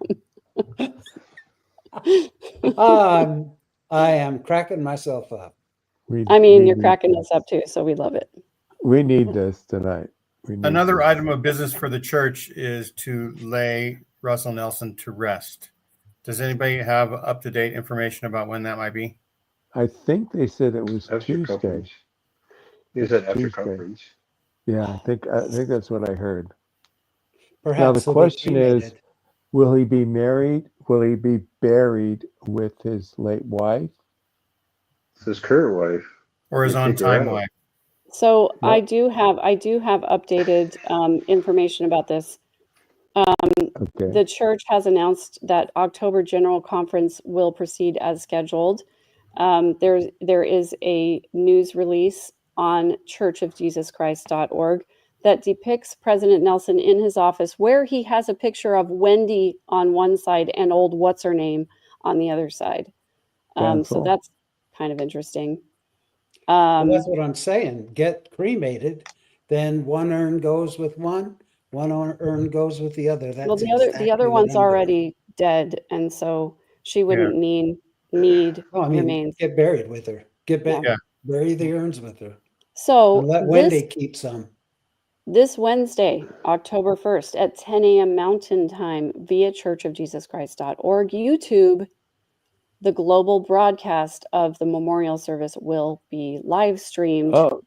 I am cracking myself up. You're cracking us up too, so we love it. We need this tonight. Another item of business for the church is to lay Russell Nelson to rest. Does anybody have up-to-date information about when that might be? I think they said it was After Tuesday. conference. He said after Tuesday. conference. Yeah, I think that's what I heard. Perhaps Now the he'll be question is, cremated. will he be married? Will he be buried with his late wife? It's his current wife. Or his They kick her on-time out. wife? So Yep. I do have updated information about this. Okay. The church has announced that October General Conference will proceed as scheduled. There is a news release on churchofjesuschrist.org that depicts President Nelson in his office where he has a picture of Wendy on one side and old what's-her-name on the other side. So Cancel. that's kind of interesting. Well, that's what I'm saying. Get cremated, then one urn goes with one urn goes with the other. That's Well, the other exactly what one's I'm doing. already dead, and so she wouldn't need Oh, I mean, remains. get buried with her. Yeah. Bury the urns with her. So And let Wendy keep some. this Wednesday, October 1st at 10 a.m. Mountain Time via churchofjesuschrist.org YouTube, the global broadcast of the memorial service will be live streamed Oh,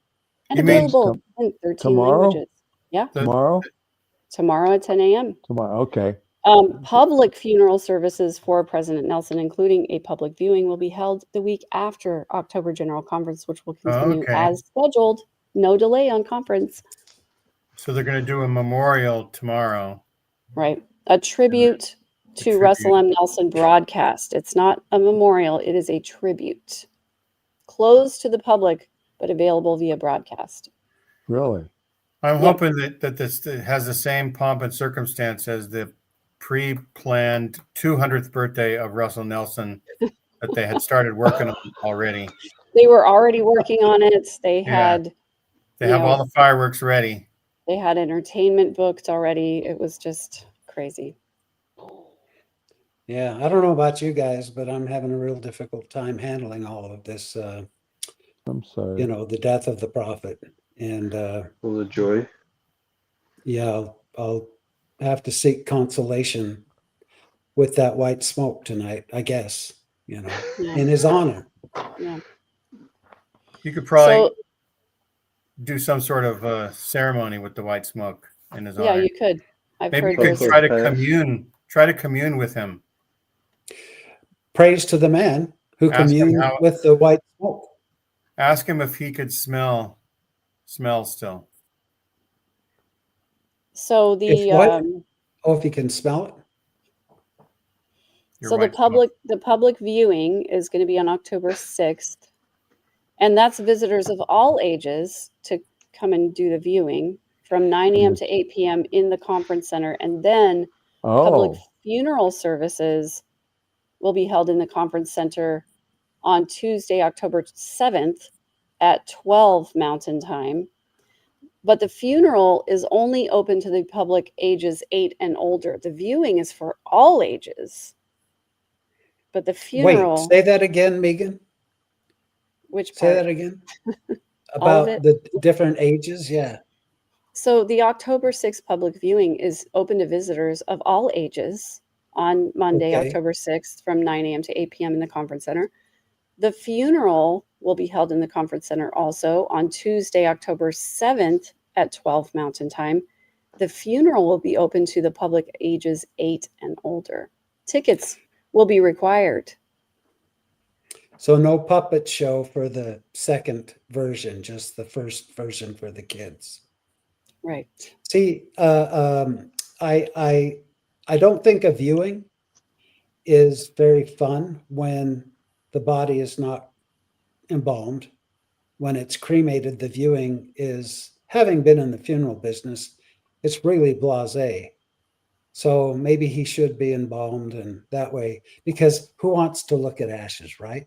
and You mean available in 13 tomorrow? languages. Yeah, tomorrow? tomorrow at 10 a.m. Tomorrow. Okay. Public funeral services for President Nelson, including a public viewing, will be held the week after October General Conference, which will continue Okay. as scheduled. No delay on conference. So they're going to do a memorial tomorrow. Right. A tribute to tribute. Russell M. Nelson broadcast. It's not a memorial, it is a tribute. Closed to the public, but available via broadcast. Really? I'm Yep. hoping that this has the same pomp and circumstance as the pre-planned 200th birthday of Russell Nelson that they had started working on already. They were already working on it. They had They you have know, all the fireworks ready. they had entertainment booked already. It was just crazy. Yeah, I don't know about you guys, but I'm having a real difficult time handling all of this. I'm sorry. The death of the prophet, and Well, the joy. yeah, I'll have to seek consolation with that white smoke tonight, I guess. Yeah. In his honor. Yeah. You could probably So do some sort of ceremony with the white smoke in his yeah, honor. you could. I've Maybe heard you could there's try to commune with him. Praise to the man who Ask him communed how- with the white smoke. Ask him if he could smell still. so If the what? Oh, if you can smell it. Your so white smoke. the public viewing is going to be on October 6th. And that's visitors of all ages to come and do the viewing from 9 a.m. to 8 p.m. in the conference center. And then public Oh, funeral services will be held in the conference center on Tuesday, October 7th at 12 Mountain Time. But the funeral is only open to the public ages 8 and older. The viewing is for all ages. But the funeral, Wait, say that again, Megan. which Say part? that again. All of About it? the different ages. Yeah. So the October 6th public viewing is open to visitors of all ages on Monday, Okay. October 6th from 9 a.m. to 8 p.m. in the conference center. The funeral will be held in the conference center also on Tuesday, October 7th at 12 Mountain Time. The funeral will be open to the public ages 8 and older. Tickets will be required. So no puppet show for the second version, just the first version for the kids. Right. See, I don't think a viewing is very fun when the body is not embalmed. When it's cremated, the viewing is, having been in the funeral business, it's really blasé. So maybe he should be embalmed, and that way, because who wants to look at ashes, right?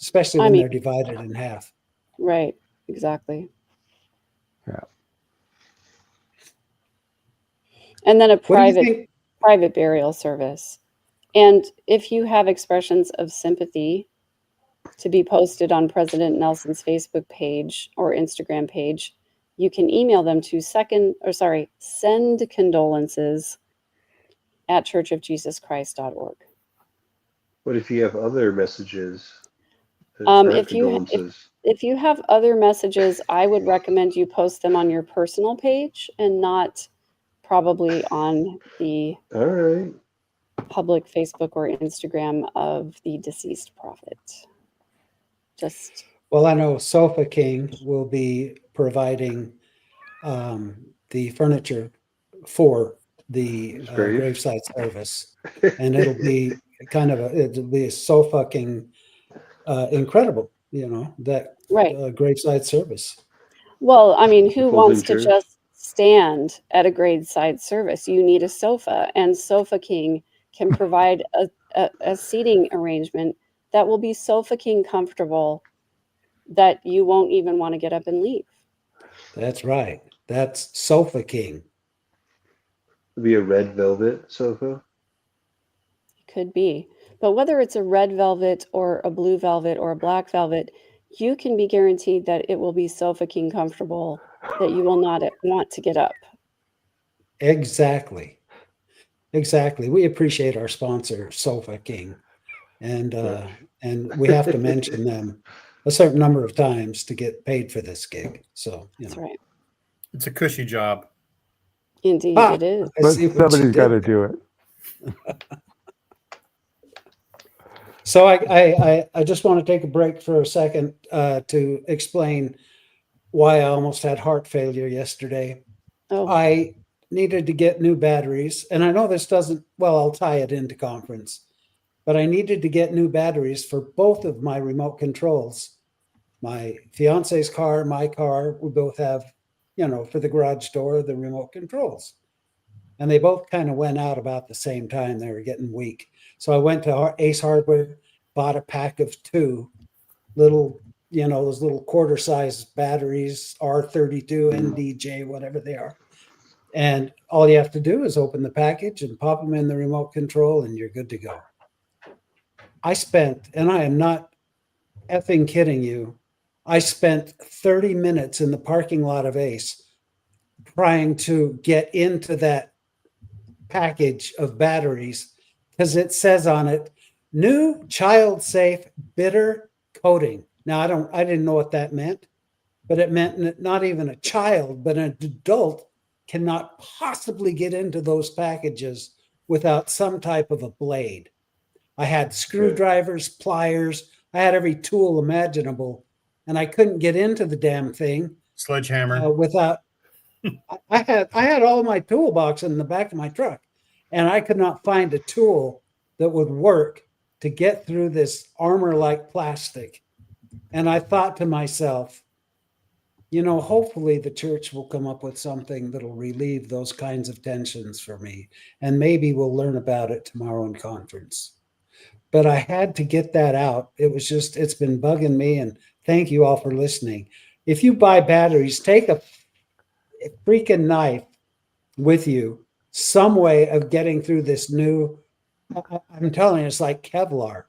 Especially I when mean- they're divided in half. Right. Exactly. Yeah. And then a What do you private think? private burial service. And if you have expressions of sympathy to be posted on President Nelson's Facebook page or Instagram page, you can email them to send condolences at churchofjesuschrist.org. What if you have other messages? If you have other messages, I would recommend you post them on your personal page and not probably on the All right. public Facebook or Instagram of the deceased prophet. Just Well, I know Sofa King will be providing the furniture for the His grave. graveside service, and it'll be it'll be a Sofa King incredible, that right. graveside service. Well, I mean, who Folding wants to chair. just stand at a graveside service? You need a sofa, and Sofa King can provide a seating arrangement that will be Sofa King comfortable, that you won't even want to get up and leave. That's right. That's Sofa King. It'd be a red velvet sofa. Could be. But whether it's a red velvet or a blue velvet or a black velvet, you can be guaranteed that it will be Sofa King comfortable, that you will not want to get up. Exactly. We appreciate our sponsor, Sofa King, and we have to mention them a certain number of times to get paid for this gig. So That's right. It's a cushy job. Indeed, Ah, it is. I but see what you somebody's got to did do it. So I just want to take a break for a second to explain why I almost had heart failure yesterday. Oh, I needed to get new batteries, and I know this doesn't, well, I'll tie it into conference, but I needed to get new batteries for both of my remote controls. My fiance's car, my car, we both have, for the garage door, the remote controls. And they both kind of went out about the same time. They were getting weak. So I went to Ace Hardware, bought a pack of 2 little, those little quarter size batteries, R32, NDJ, whatever they are. And all you have to do is open the package and pop them in the remote control and you're good to go. I spent, and I am not effing kidding you, I spent 30 minutes in the parking lot of Ace trying to get into that package of batteries because it says on it, new child safe bitter coating. Now I didn't know what that meant, but it meant not even a child, but an adult cannot possibly get into those packages without some type of a blade. I had screwdrivers, pliers, I had every tool imaginable, and I couldn't get into the damn thing Sledgehammer. without. I had all my toolbox in the back of my truck, and I could not find a tool that would work to get through this armor-like plastic. And I thought to myself, hopefully the church will come up with something that'll relieve those kinds of tensions for me, and maybe we'll learn about it tomorrow in conference. But I had to get that out. It's been bugging me, and thank you all for listening. If you buy batteries, take a freaking knife with you, some way of getting through this new, I'm telling you, it's like Kevlar.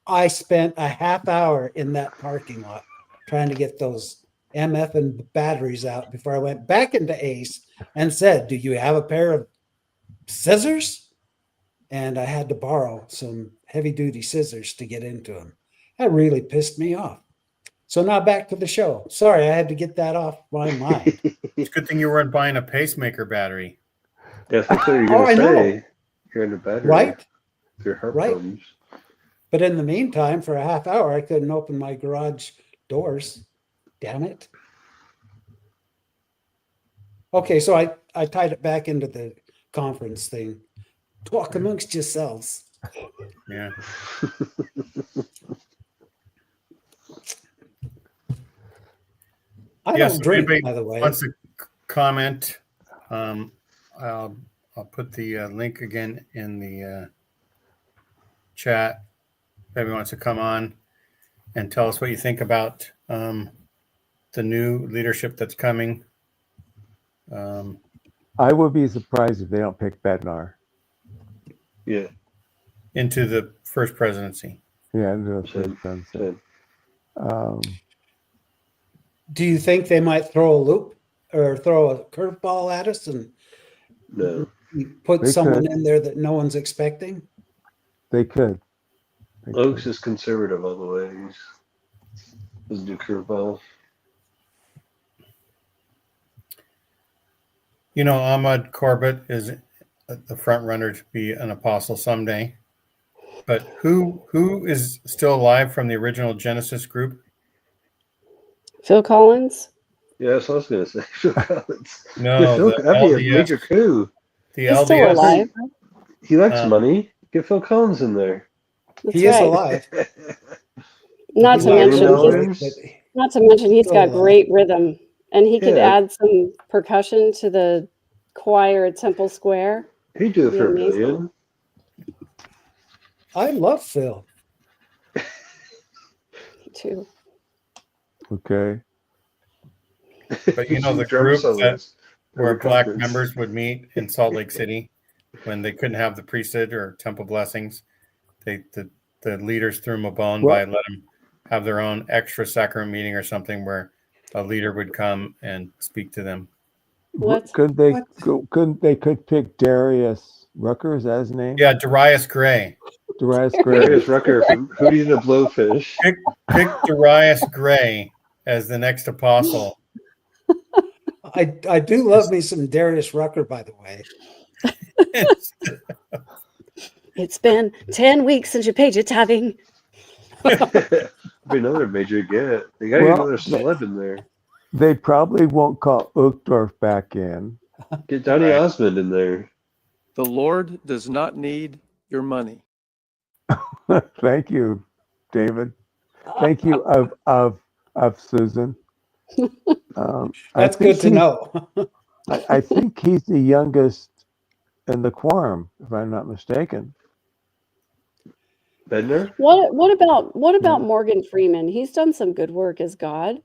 I spent a half hour in that parking lot trying to get those MF and batteries out before I went back into Ace and said, do you have a pair of scissors? And I had to borrow some heavy duty scissors to get into them. That really pissed me off. So now back to the show. Sorry, I had to get that off my mind. It's a good thing you weren't buying a pacemaker battery. Yeah, that's what you're Oh, I going to know. say. You're in a battery. Right? With your heart Right. problems. But in the meantime, for a half hour, I couldn't open my garage doors. Damn it. Okay, so I tied it back into the conference thing. Talk amongst yourselves. Yeah. I Yes, don't drink, anybody by the way. wants to comment, I'll put the link again in the chat. If anybody wants to come on and tell us what you think about the new leadership that's coming. I would be surprised if they don't pick Bednar. Yeah. Into the first presidency. Yeah, into the Same, first sunset. same. Do you think they might throw a loop or throw a curveball at us and No. put They someone could. in there that no one's expecting? They could. They Oaks could. is conservative all the way. He doesn't do curveball. Ahmad Corbett is the front runner to be an apostle someday. But who is still alive from the original Genesis group? Phil Collins? Yeah, that's what I was going to say. Phil Collins. No, That'd be a major coup. The He's still LDS. alive. He likes Um, money. Get Phil Collins in there. That's He is right. alive. Not He's to not mention really he's big, but not to mention he's still got alive. great rhythm, and he could Yeah. add some percussion to the choir at Temple Square. He'd do it Be for $1 amazing. million. I love Phil. Me too. Okay. But the Drum group solos where every black conference. members would meet in Salt Lake City when they couldn't have the priesthood or temple blessings, the leaders threw them a bone by letting them have their own extra sacrament meeting or something where a leader would come and speak to them. What? Couldn't they? What? Couldn't they? Could pick Darius Rucker? Is that his name? Yeah, Darius Gray. Darius Gray. Darius Rucker from Hootie and the Blowfish. Pick Darius Gray as the next apostle. I do love me some Darius Rucker, by the way. It's been 10 weeks since you paid your tithing. Be another major get. They gotta get Well, another celeb in there. They probably won't call Uchtdorf back in. Get Donny Right. Osmond in there. The Lord does not need your money. Thank you, David. Thank you of Susan. That's good to know. I think he's the youngest in the quorum, if I'm not mistaken. Bednar? What about Yeah. Morgan Freeman? He's done some good work as God.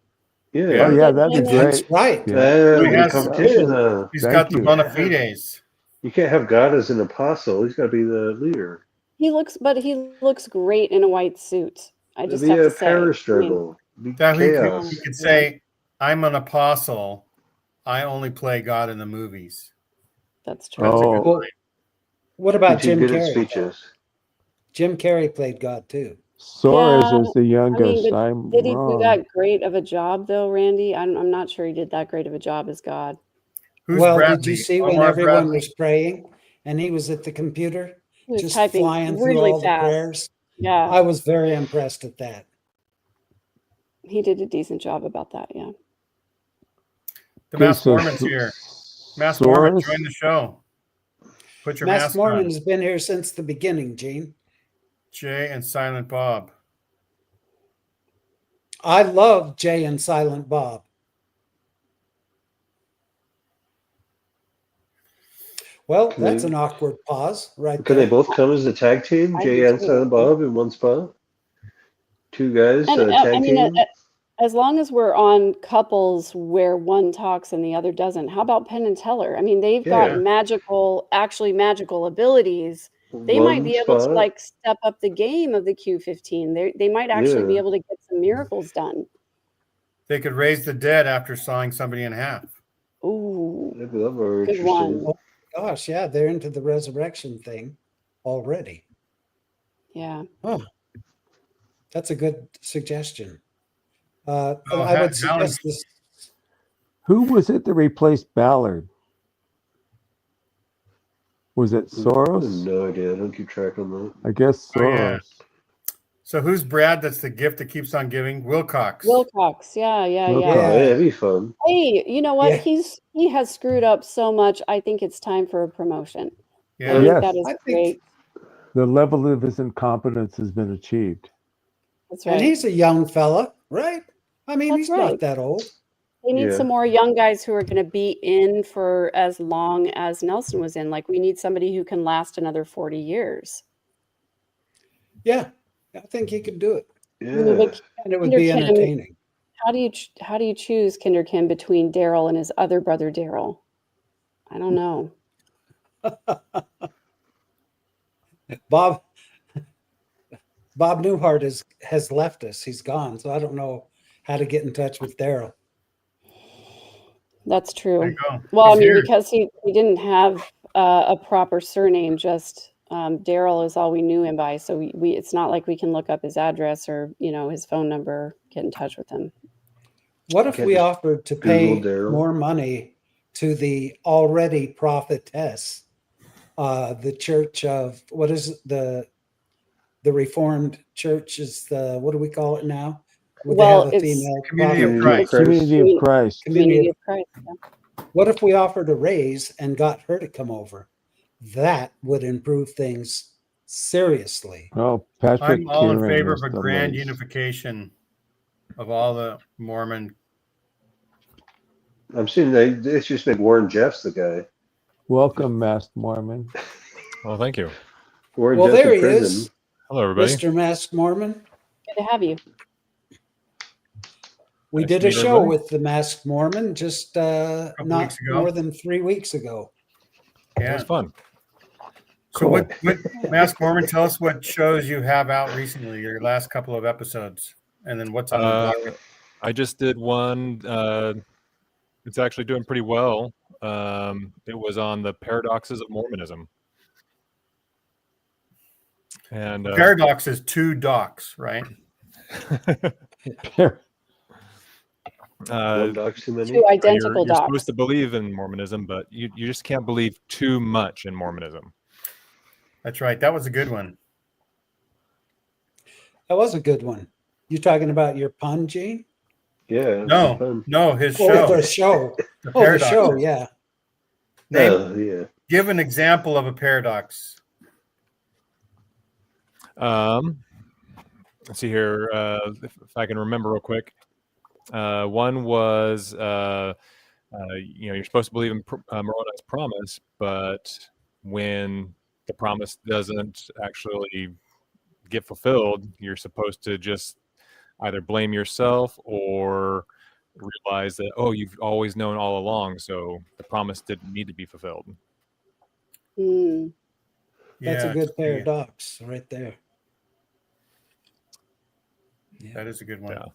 Yeah. Yeah. Oh yeah, that'd be Him in. great. That's right. Yeah. He The has- competition. He's Thank got the you. bona fides. You can't have God as an apostle. He's got to be the leader. He looks great in a white suit. I It'd just be have a to say. power I mean, struggle. It'd be That chaos. he could say, "I'm an apostle. I only play God in the movies." that's true. That's a good Oh, Well, what about He's too Jim good at Carrey? speeches. Jim Carrey played God too. Soares Yeah, is the youngest. but I'm did he do wrong. that great of a job though, Randy? I'm not sure he did that great of a job as God. Who's Well, Bradley? did you see when Omar everyone Bradley? was praying and he was at the computer He was just typing flying through really all the fast. prayers? Yeah, I was very impressed at that. he did a decent job about that. Yeah. The Okay, Masked so Mormon's here. Masked Mormon, join the show. Put your Masked mask Mormon on. has been here since the beginning, Gene. Jay and Silent Bob. I love Jay and Silent Bob. Well, Can that's they- an awkward pause right Can they there. both come as a tag team? I Jay do and too. Silent Bob in one spot? Two guys, And tag I mean, team? as long as we're on couples where one talks and the other doesn't, how about Penn and Teller? I mean, they've got Yeah. actually magical abilities. They might One be able to spot? like step up the game of the Q15. They might actually be Yeah. able to get some miracles done. They could raise the dead after sawing somebody in half. Ooh, Maybe that were good interesting. one. Gosh, yeah, they're into the resurrection thing already. Yeah. Oh, that's a good suggestion. Oh, I would Helen- suggest this. Who was it that replaced Ballard? Was it I have Soros? no idea. I don't keep track on that. I guess Oh, yeah. Soros. So who's Brad? That's the gift that keeps on giving. Wilcox. Wilcox. Yeah. Wilcox. Oh, yeah, it'd be fun. Hey, you know what? Yeah. He has screwed up so much. I think it's time for a promotion. I Yeah. think Yes. that is I think- great. The level of his incompetence has been achieved. That's right. And he's a young fella, right? I mean, That's he's right. not that old. They need Yeah. some more young guys who are going to be in for as long as Nelson was in. Like we need somebody who can last another 40 years. Yeah, I think he could do it, Yeah. and it would be Kinder Kim- entertaining. How do you choose Kinder Kim between Daryl and his other brother Daryl? I don't know. Bob Newhart has left us. He's gone, so I don't know how to get in touch with Daryl. That's There true. you go. Well, I He's mean, here. because he didn't have a proper surname, just Daryl is all we knew him by. So we it's not like we can look up his address or his phone number, get in touch with him. What if Can't we just offered to pay Google Daryl. more money to the already prophetess, the church of what is it, the Reformed Church is the, what do we call it now? Would Well, they have a it's female Community of prophet? Christ. Community of Christ. Community of Christ. Yeah. What if we offered a raise and got her to come over? That would improve things seriously. Oh, Patrick I'm all in Kieran favor was of a the grand latest. unification of all the Mormon. I'm seeing they just make Warren Jeffs the guy. Welcome, Masked Mormon. Well, thank you. Warren Well, Jeffs there in he prison. is, Hello, everybody. Mr. Masked Mormon. Good to have you. We Nice did to a meet show everybody. with the Masked Mormon just not weeks ago. more than 3 weeks ago. It Yeah. was fun. So what Masked Mormon, tell us what shows you have out recently, your last couple of episodes, and then what's on the docket. I just did one. It's actually doing pretty well. It was on the paradoxes of Mormonism. And Paradox is two docs, right? One dog's too many. Two identical you're docs. supposed to believe in Mormonism, but you just can't believe too much in Mormonism. That's right. That was a good one. That was a good one. You talking about your pun, Gene? Yeah. No, Fun. no, his Oh, show. the show. The Oh, the paradox. show. Yeah. Name, Oh, yeah. give an example of a paradox. Let's see here. If I can remember real quick. One was, you're supposed to believe in Moroni's promise, but when the promise doesn't actually get fulfilled, you're supposed to just either blame yourself or realize that, oh, you've always known all along, so the promise didn't need to be fulfilled. Mm. That's a Yeah, good paradox right there. that is a good one. Yeah.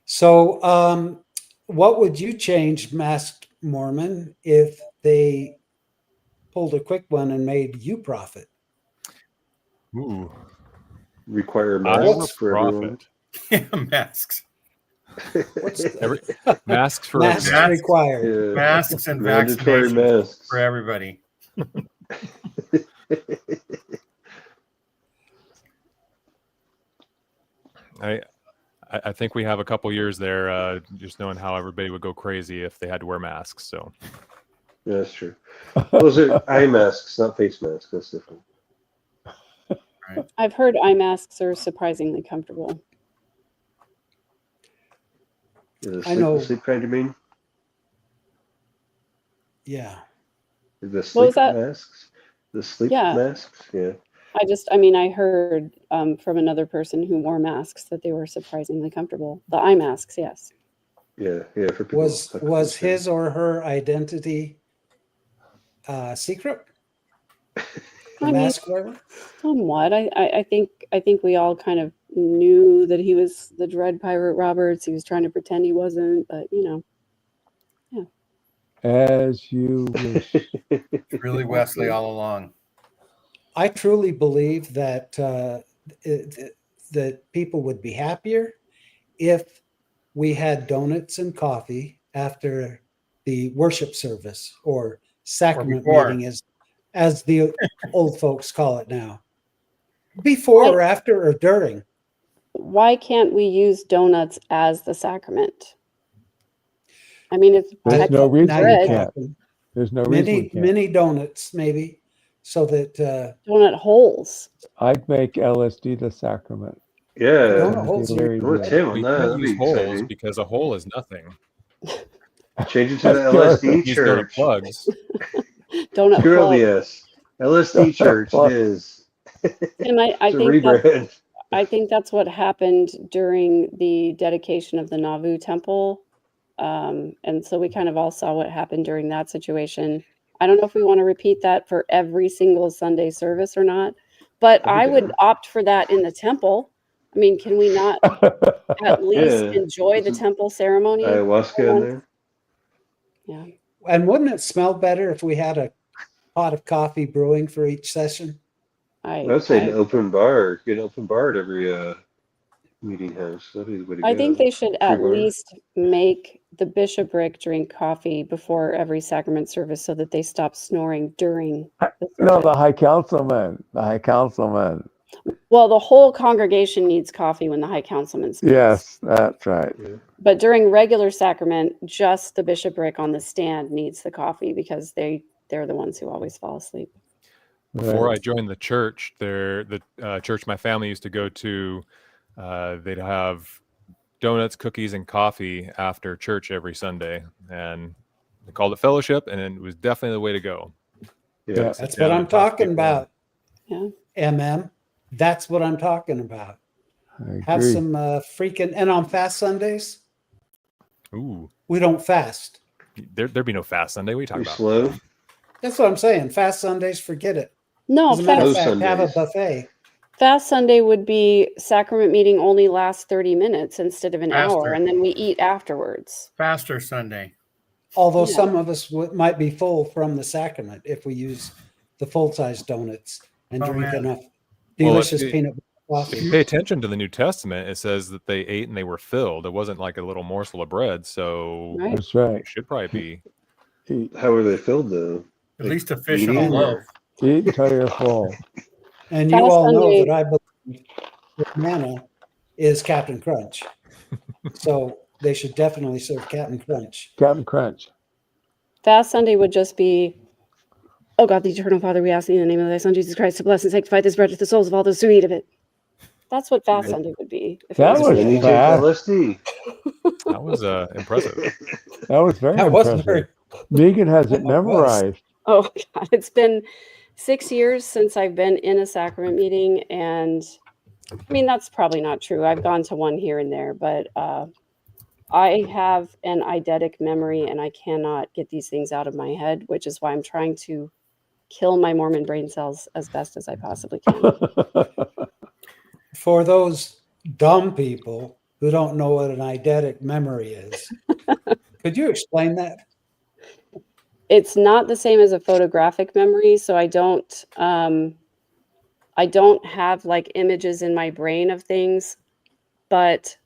So, what would you change, Masked Mormon, if they pulled a quick one and made you profit? Ooh. Require I'm masks a for everyone. prophet. Yeah, masks. What's Masks for masks everyone. required? Yeah. Masks and Mandatory vaccinations masks. for everybody. I think we have a couple years there, just knowing how everybody would go crazy if they had to wear masks. So Yeah, that's true. Those are eye masks, not face masks. That's different. I've heard eye masks are surprisingly comfortable. Yeah, the I sleep, know. The sleep kind, you mean? Yeah. The What was sleep that? masks? The sleep Yeah. masks? Yeah. I heard from another person who wore masks that they were surprisingly comfortable. The eye masks, yes. Yeah. Yeah. For people Was suffering from his or her identity secret? The I mean, mask wearer? somewhat. I think we all kind of knew that he was the Dread Pirate Roberts. He was trying to pretend he wasn't, but As you wish. Really, Wesley, all along. I truly believe that that people would be happier if we had donuts and coffee after the worship service or sacrament before. meeting, as the old folks call it now. Before or after or during. why can't we use donuts as the sacrament? I mean, it's There's no technically reason Now we you're bread. can't. talking. There's no reason we can't. Many donuts, maybe, so that Donut holes. I'd make LSD the sacrament. Yeah. Donut That'd holes be in your very I'm with good. Tim we on that. can't That'd use be holes exciting. because a hole is nothing. Change it to the That's good. LSD Use donut church. plugs. Donut Screw plug. LDS. LSD church it is. And I It's a think that rebrand. I think that's what happened during the dedication of the Nauvoo temple. And so we kind of all saw what happened during that situation. I don't know if we want to repeat that for every single Sunday service or not, but I'd be I would down. opt for that in the temple. I mean, can we not at least Yeah. enjoy the Some temple ceremony? ayahuasca in there. Yeah. and wouldn't it smell better if we had a pot of coffee brewing for each session? I would say an I open bar. Get an open bar at every meeting house. That'd be the way to I go. think they should Free at bar. least make the bishopric drink coffee before every sacrament service so that they stop snoring during the No, service. the high councilman. The high councilman. Well, the whole congregation needs coffee when the high councilman speaks. Yes, that's right. Yeah. But during regular sacrament, just the bishopric on the stand needs the coffee because they're the ones who always fall asleep. Before Right. I joined the church, the church my family used to go to, they'd have donuts, cookies, and coffee after church every Sunday, and they called it fellowship, and it was definitely the way to go. Yeah. Sit That's down what I'm and talk to talking people. about. Yeah. MM. That's what I'm talking about. I Have agree. some freaking, and on fast Sundays, Ooh, we don't fast. there'd be no fast Sunday. What are you talking Too about? slow. That's what I'm saying. Fast Sundays, forget it. No, As a matter of fast, Those fact, have a Sundays. buffet. fast Sunday would be sacrament meeting only lasts 30 minutes instead of an hour, Faster. and then we eat afterwards. Faster Sunday. Although Yeah. some of us might be full from the sacrament if we use the full-size donuts and Oh, drink man. enough Well, delicious if peanut butter If coffee. you pay attention to the New Testament, it says that they ate and they were filled. It wasn't like a little morsel of bread, so Right. That's right. it should probably be. Eat. How are they filled though? At Like least a fish and a eating loaf. or- Eat until you're full. And you Fast all know Sunday. that I believe that manna is Captain Crunch. So they should definitely serve Captain Crunch. Captain Crunch. Fast Sunday would just be, oh God, the eternal Father, we ask thee in the name of thy Son, Jesus Christ, to bless and sanctify this bread to the souls of all those who eat of it. That's what Fast Right. Sunday would be. If That it was was Then you manna. take fast. LSD. That was impressive. That was very That wasn't impressive. very. Megan has it That was. memorized. Oh God, it's been 6 years since I've been in a sacrament meeting, and I mean that's probably not true. I've gone to one here and there, but I have an eidetic memory, and I cannot get these things out of my head, which is why I'm trying to kill my Mormon brain cells as best as I possibly can. For those dumb people who don't know what an eidetic memory is, could you explain that? It's not the same as a photographic memory, so I don't have like images in my brain of things, but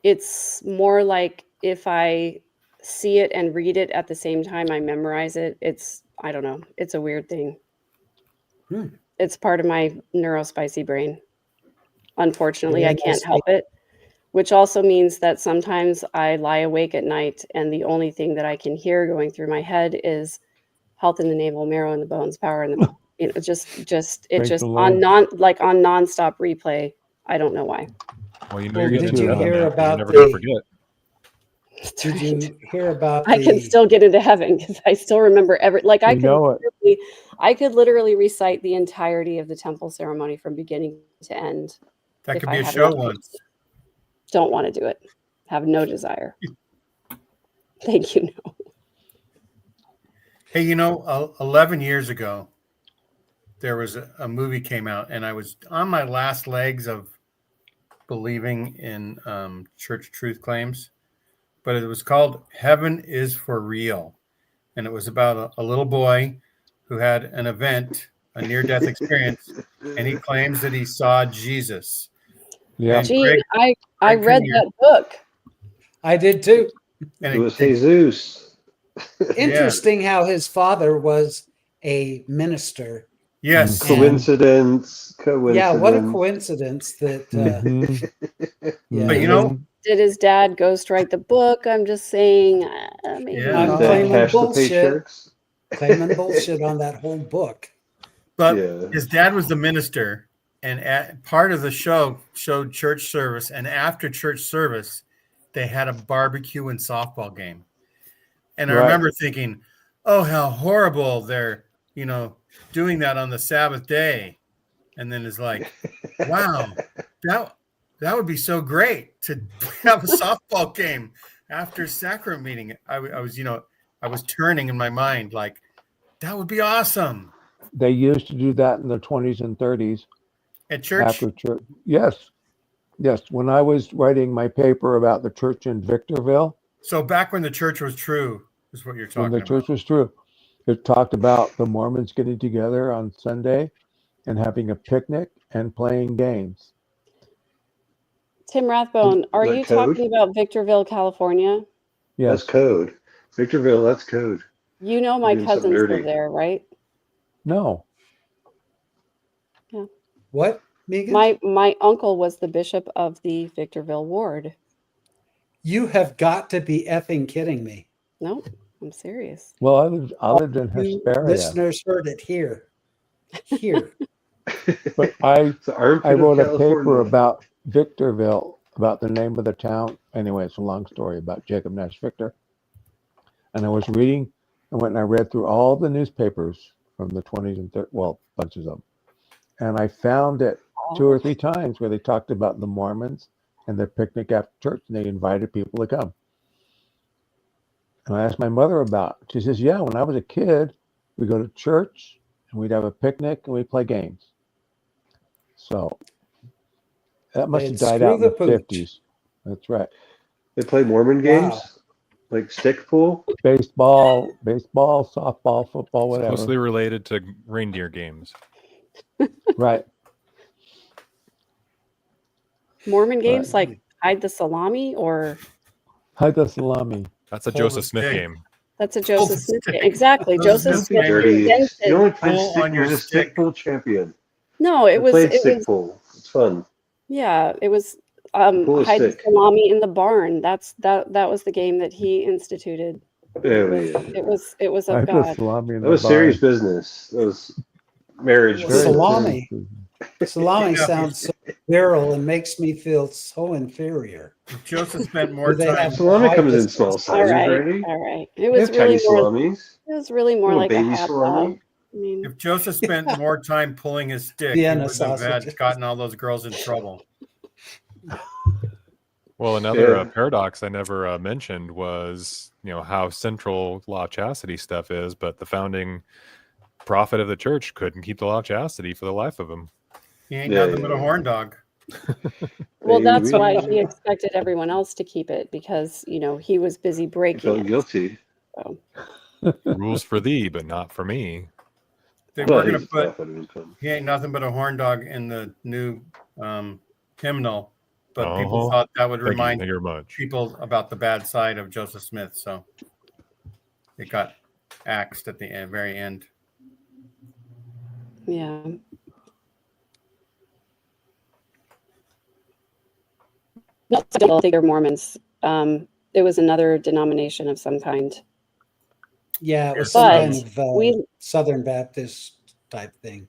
it's more like if I see it and read it at the same time, I memorize it. I don't know. It's a weird thing. Hmm. It's part of my neurospicy brain. Unfortunately, Yeah, I can't I- help it, which also means that sometimes I lie awake at night and the only thing that I can hear going through my head is health in the navel, marrow in the bones, power in the, just Praise the on Lord. nonstop replay. I don't know why. Well, you know Well, you're getting did into you heaven hear now, 'cause about you're never going to the- forget. That's Did right. you hear about I can the? still get into heaven because I still remember like You know it. I could literally recite the entirety of the temple ceremony from beginning to end. That if could I be a had show enough once. patience. Don't want to do it. Have no desire. Thank you. No. Hey, 11 years ago, there was a movie came out, and I was on my last legs of believing in church truth claims, but it was called Heaven is for Real. And it was about a little boy who had an event, a near-death experience, and he claims that he saw Jesus. Yeah. And Gene, I Greg read Kinnear- that book. I did too. and It was Jesus. Interesting how his father was a minister. Yes. Coincidence. Yeah, what a coincidence that. Mhm. Yeah, But Mhm. Did his dad ghostwrite the book? I'm just saying, maybe Yeah. I'm not. Did claiming cash the bullshit. paychecks? claiming bullshit on that whole book. But Yeah. his dad was the minister, and part of the show showed church service. And after church service, they had a barbecue and softball game. And I Right. remember thinking, oh, how horrible they're, doing that on the Sabbath day. And then it's like, wow, that would be so great to have a softball game after sacrament meeting. I was turning in my mind like, that would be awesome. They used to do that in the 20s and 30s At church? after church. Yes. Yes. When I was writing my paper about the church in Victorville, So back when the church was true is what you're when talking the about. church was true, it talked about the Mormons getting together on Sunday and having a picnic and playing games. Tim Rathbone, are that you code? talking about Victorville, California? Yes. That's code. Victorville, that's code. You know my Doing something cousins dirty. live there, right? No. What, Megan? My uncle was the bishop of the Victorville ward. You have got to be effing kidding me. No, I'm serious. Well, I lived in You Hesperia, listeners heard it here. Here. but I It's the armpit I wrote of a paper California. about Victorville, about the name of the town. Anyway, it's a long story about Jacob Nash Victor. And I was reading, I went and I read through all the newspapers from the 20s and 30s, well, bunches of them. And I found it 2 or 3 times where they talked about the Mormons and their picnic after church, and they invited people to come. And I asked my mother about it. She says, yeah, when I was a kid, we go to church and we'd have a picnic and we'd play games. So that must have They'd died screw out in the the pooch. 50s. That's right. They play Mormon games? Wow. Like stick pool? Baseball, softball, football, whatever. Closely related to reindeer games. Right. Mormon games Right. like hide the salami or Hide the salami. That's a Hold Joseph the Smith stick. game. That's a Joseph Pull the Smith game. stick. Exactly. Joseph Joseph Smith Smith game. Dirty. You invented. only played Pull stick. on your He was a stick stick. pull champion. No, I played stick pull. It's fun. yeah, it was Pull a hide the stick. salami in the barn. That was the game that he instituted. Yeah, It was I of put God. salami in that the was serious barn. business. That was marriage Well, Very business. salami. serious. Salami Yeah. sounds so virile and makes me feel so inferior. If Joseph spent Do more they time. have to Salami hide comes the in small All sizes, right, Randy. all right. They have tiny salamis. It was really more Little like a baby hot salami. dog. I mean, If Joseph spent more time pulling his stick, he Vienna wouldn't have sausages? gotten all those girls in trouble. Well, another Yeah. paradox I never mentioned was, how central law of chastity stuff is, but the founding prophet of the church couldn't keep the law of chastity for the life of him. He ain't Yeah, nothing but a horn dog. well, that's Baby. why he expected everyone else to keep it because he was busy He breaking felt it. guilty. So, Rules for thee, but not for me. They Well, were going he's to a put prophet of his time. "He ain't nothing but a horn dog" in the new hymnal, but people Uh-huh. thought that would Thank you. remind Thank you very much. people about the bad side of Joseph Smith. So it got axed at the very end. yeah. No, I don't think they're Mormons. It was another denomination of some kind. Yeah, it was But some kind of we- Southern Baptist type thing.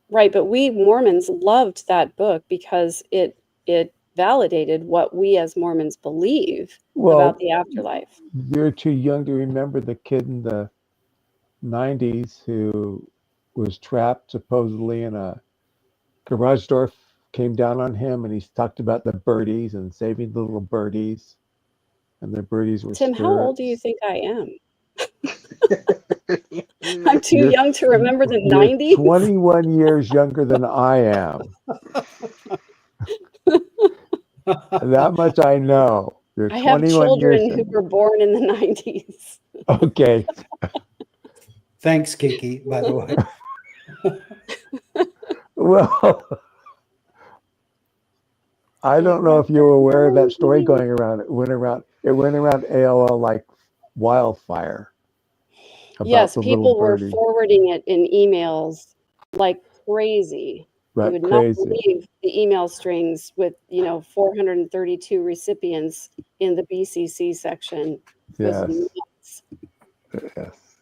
Right, but we Mormons loved that book because it validated what we as Mormons believe Well, about the afterlife. you're too young to remember the kid in the 90s who was trapped supposedly in a garage door, came down on him, and he talked about the birdies and saving the little birdies. And the birdies were Tim, how old do you spirits. think I am? I'm too You're- young to remember the You're 90s. 21 years younger than I am. That much I know. You're I have 21 years children who were born in the 90s. Okay. Thanks, Kiki, by the way. Well, I don't know if you were aware of that story going around. It went around AOL like wildfire. About Yes, the people little were birdie. forwarding it in emails like crazy. You Right, would not crazy. believe the email strings with 432 recipients in the BCC section. It was Yes. nuts. Yes.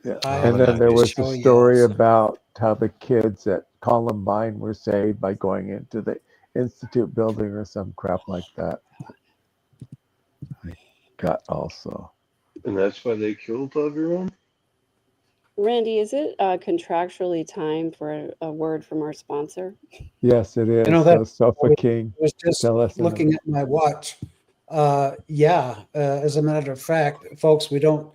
Yeah. I And have then there to was show a you story also. about how the kids at Columbine were saved by going into the Institute building or some crap like that. I got also. And that's why they killed everyone? Randy, is it contractually time for a word from our sponsor? Yes, it is. that- Sofa King. I was just Tell us looking at my watch. As a matter of fact, folks, we don't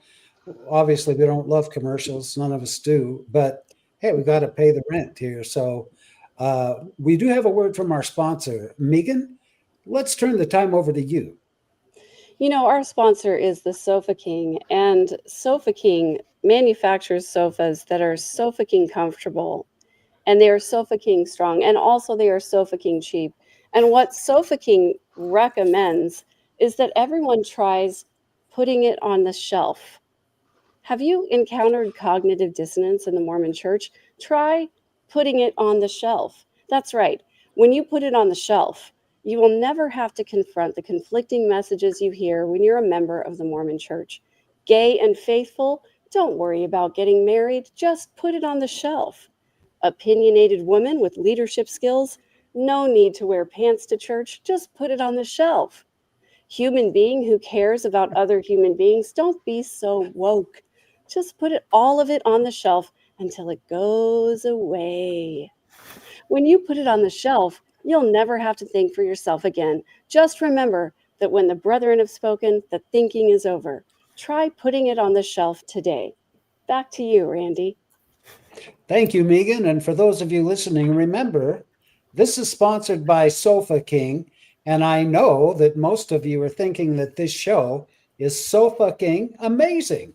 love commercials. None of us do, but hey, we got to pay the rent here. So we do have a word from our sponsor. Megan, let's turn the time over to you. Our sponsor is the Sofa King, and Sofa King manufactures sofas that are Sofa King comfortable, and they are Sofa King strong, and also they are Sofa King cheap. And what Sofa King recommends is that everyone tries putting it on the shelf. Have you encountered cognitive dissonance in the Mormon Church? Try putting it on the shelf. That's right. When you put it on the shelf, you will never have to confront the conflicting messages you hear when you're a member of the Mormon Church. Gay and faithful, don't worry about getting married, just put it on the shelf. Opinionated woman with leadership skills, no need to wear pants to church, just put it on the shelf. Human being who cares about other human beings, don't be so woke. Just put all of it on the shelf until it goes away. When you put it on the shelf, you'll never have to think for yourself again. Just remember that when the brethren have spoken, the thinking is over. Try putting it on the shelf today. Back to you, Randy. Thank you, Megan. And for those of you listening, remember, this is sponsored by Sofa King. And I know that most of you are thinking that this show is so fucking amazing.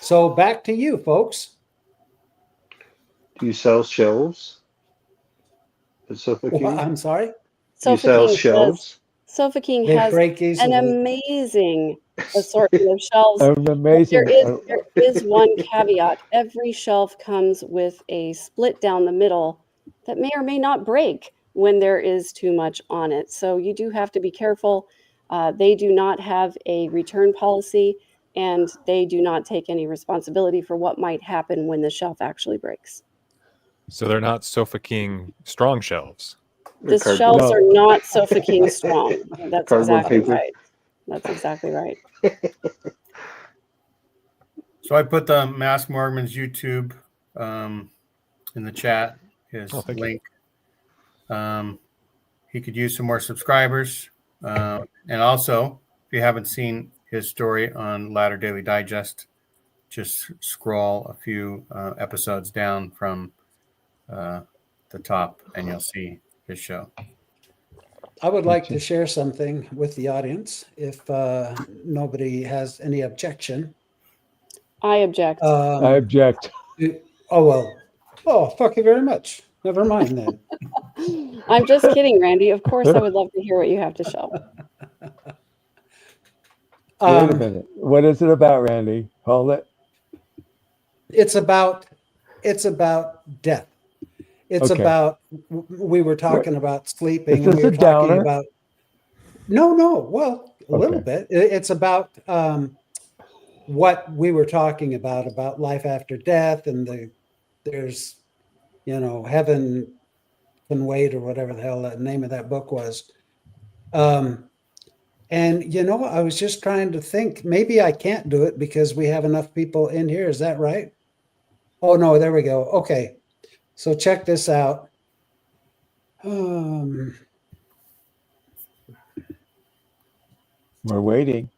So back to you, folks. Do you sell shelves at Sofa King? I'm sorry? Do you Sofa sell King shelves? Sofa King They has break an easily. amazing assortment of shelves. It was But amazing. there is one caveat. Every shelf comes with a split down the middle that may or may not break when there is too much on it. So you do have to be careful. They do not have a return policy, and they do not take any responsibility for what might happen when the shelf actually breaks. So they're not Sofa King strong shelves. The Cardboard. shelves No. are not Sofa King strong. That's Cardboard exactly paper. right. That's exactly right. So I put the Mask Mormon's YouTube in the chat, his Oh, thank you. link. He could use some more subscribers. And also, if you haven't seen his story on Ladder Daily Digest, just scroll a few episodes down from the top and you'll see his show. I would like to share something with the audience if nobody has any objection. I object. I object. Oh, well. Oh, fuck you very much. Never mind then. I'm just kidding, Randy. Of course, I would love to hear what you have to show. Wait a minute. What is it about, Randy? Hold it. It's about death. It's Okay. about, we were talking about sleeping. Is And this we were a talking downer? about, no, well, a little Okay. bit. It's about what we were talking about life after death, and there's, heaven can wait, or whatever the hell the name of that book was. And I was just trying to think, maybe I can't do it because we have enough people in here. Is that right? Oh no, there we go. Okay. So check this out. We're waiting.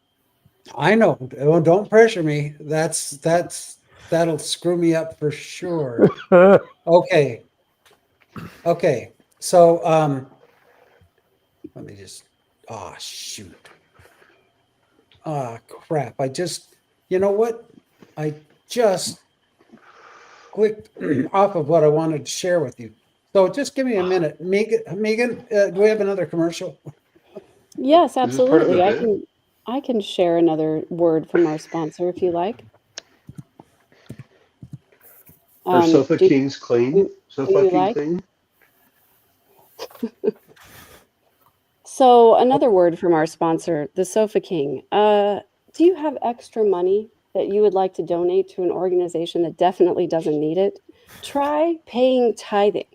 I know. Oh, don't pressure me. That'll screw me up for sure. Okay. So let me just, oh shoot. Ah, crap. You know what? I just clicked off of what I wanted to share with you. So just give me a minute. Megan, do we have another commercial? Yes, Is this part of the absolutely. bit? I can share another word from our sponsor if you like. Are Sofa Do Kings clean? you Sofa King like? clean? So another word from our sponsor, the Sofa King. Do you have extra money that you would like to donate to an organization that definitely doesn't need it? Try paying tithing.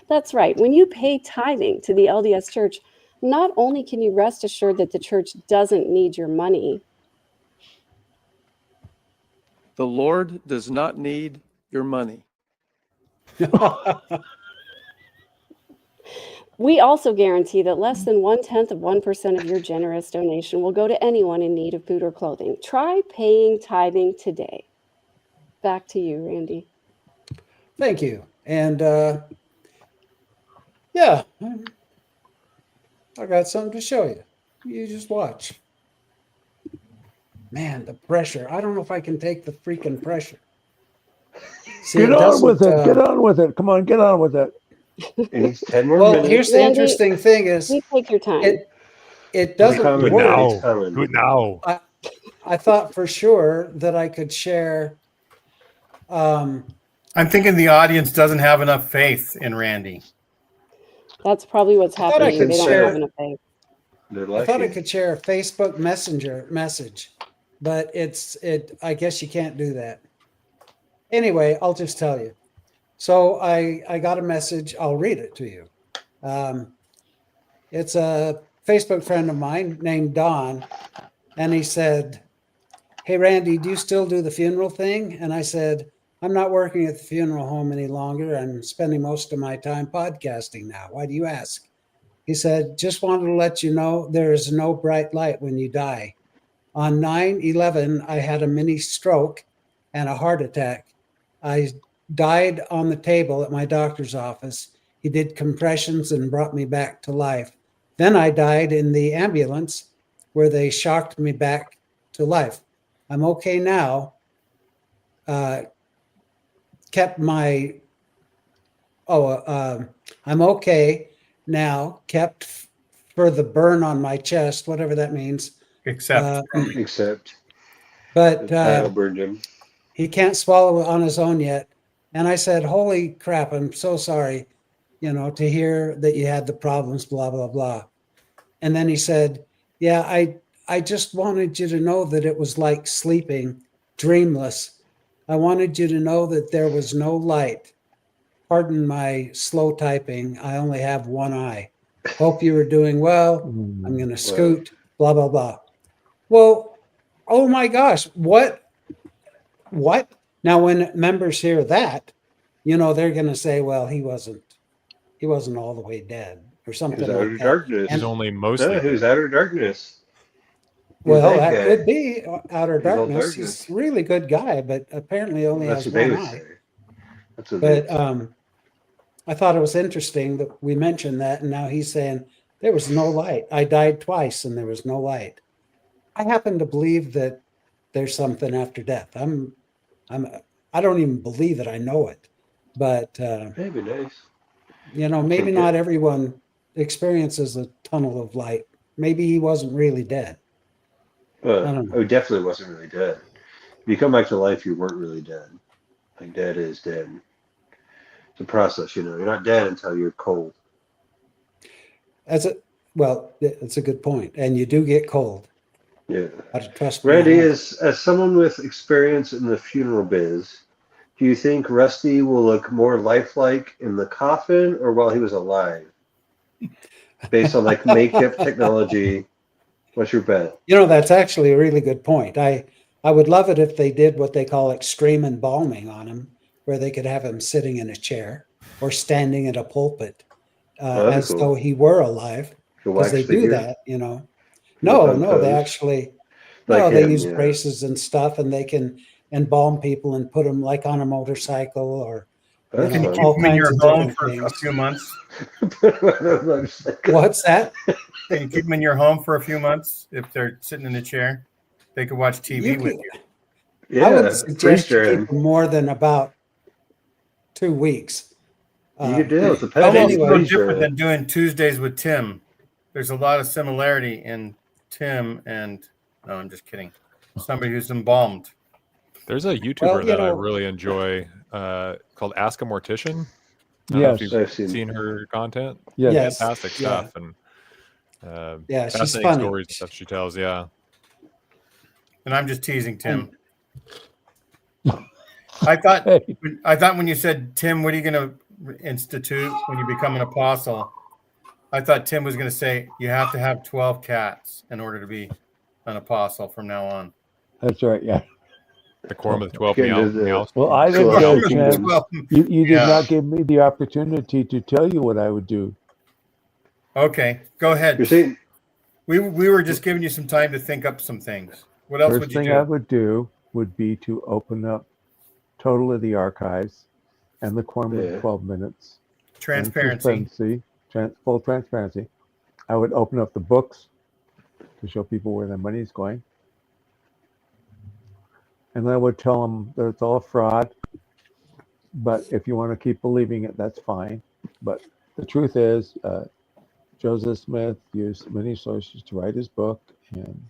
That's right. When you pay tithing to the LDS Church, not only can you rest assured that the church doesn't need your money, The Lord does not need your money. we also guarantee that less than 0.1% of your generous donation will go to anyone in need of food or clothing. Try paying tithing today. Back to you, Randy. Thank you. And yeah, I got something to show you. You just watch. Man, the pressure. I don't know if I can take the freaking pressure. See, Get it on with doesn't, it. Get on with it. Come on, get on with it. It needs 10 more well, minutes. here's the Randy, interesting thing is You take your time. it It's doesn't coming. work. It's coming. Do it now. I thought for sure that I could share. I'm thinking the audience doesn't have enough faith in Randy. That's probably what's I thought I happening. could They don't share- have enough faith. They're I thought I lacking. could share a Facebook Messenger message, but I guess you can't do that. Anyway, I'll just tell you. So I got a message. I'll read it to you. It's a Facebook friend of mine named Don, and he said, "Hey Randy, do you still do the funeral thing?" And I said, "I'm not working at the funeral home any longer. I'm spending most of my time podcasting now. Why do you ask?" He said, "Just wanted to let you know there is no bright light when you die. On 9/11, I had a mini stroke and a heart attack. I died on the table at my doctor's office. He did compressions and brought me back to life. Then I died in the ambulance where they shocked me back to life. I'm okay now. I'm okay now, kept for the burn on my chest, whatever that means, Except Except but the title burned him. he can't swallow it on his own yet. And I said, holy crap, I'm so sorry, to hear that you had the problems, blah, blah, blah. And then he said, yeah, I just wanted you to know that it was like sleeping, dreamless. I wanted you to know that there was no light. Pardon my slow typing. I only have one eye. Hope you were doing well. I'm going to scoot, blah, blah, blah. Well, oh my gosh, what? Now, when members hear that, they're going to say, well, he wasn't all the way dead or He something was like outer that. darkness. He's only mostly. He was outer darkness. Well, that that guy. could be outer He's all darkness. darkness. He's a really good guy, but apparently only That's has what they one would eye. say. That's what they But I thought it was interesting that we mentioned that, and now he's saying there was no light. I died twice, and there was no light. I happen to believe that there's something after death. I don't even believe it. I know it, but That'd be nice. maybe take not it. everyone experiences a tunnel of light. Maybe he wasn't really dead. I don't know. He definitely wasn't really dead. If you come back to life, you weren't really dead. Like dead is dead. It's a process, You're not dead until you're cold. That's a good point, and you do get cold. Yeah. Got to trust me. Randy, as someone with experience in the funeral biz, do you think Rusty will look more lifelike in the coffin or while he was alive? Based on like makeup technology, what's your bet? That's actually a really good point. I would love it if they did what they call extreme embalming on him, where they could have him sitting in a chair or standing at a pulpit as Cool. though he were alive, The because wax they do figure. that. No, they actually they use yeah. braces and stuff, and they can embalm people and put them like on a motorcycle or That's Can you fun. keep all them in kinds your of home different for a things. few months? What's that? Can you keep them in your home for a few months if they're sitting in a chair? They could watch TV with you. Yeah, I would suggest you freeze-dry keep them more than about 2 weeks. You could do it with a It's pet. almost anyway- no freeze-dry different it. than doing Tuesdays with Tim. There's a lot of similarity in Tim and no, I'm just kidding. Somebody who's embalmed. There's a YouTuber Well, that I really enjoy called Ask a Mortician. I don't know if Yes. you've I've seen her content. Yes. Yes. Fantastic Yeah. stuff and She's fascinating funny. stories and stuff she tells. Yeah. And I'm just teasing Tim. I thought Hey, when you said, Tim, what are you going to institute when you become an apostle? I thought Tim was going to say you have to have 12 cats in order to be an apostle from now on. that's right. Yeah. The Quorum of the 12 Get into the- Meows. Well, I didn't Celestial know, kingdom. Tim. Well, You did Yeah. not give me the opportunity to tell you what I would do. okay, go ahead. You're saying We were just giving you some time to think up some things. What else First would you thing do? I would do would be to open up total of the archives and the Quorum of Yeah. 12 minutes. and Transparency. full transparency. I would open up the books to show people where their money is going. And then I would tell them that it's all a fraud. But if you want to keep believing it, that's fine. But the truth is, Joseph Smith used many sources to write his book. And,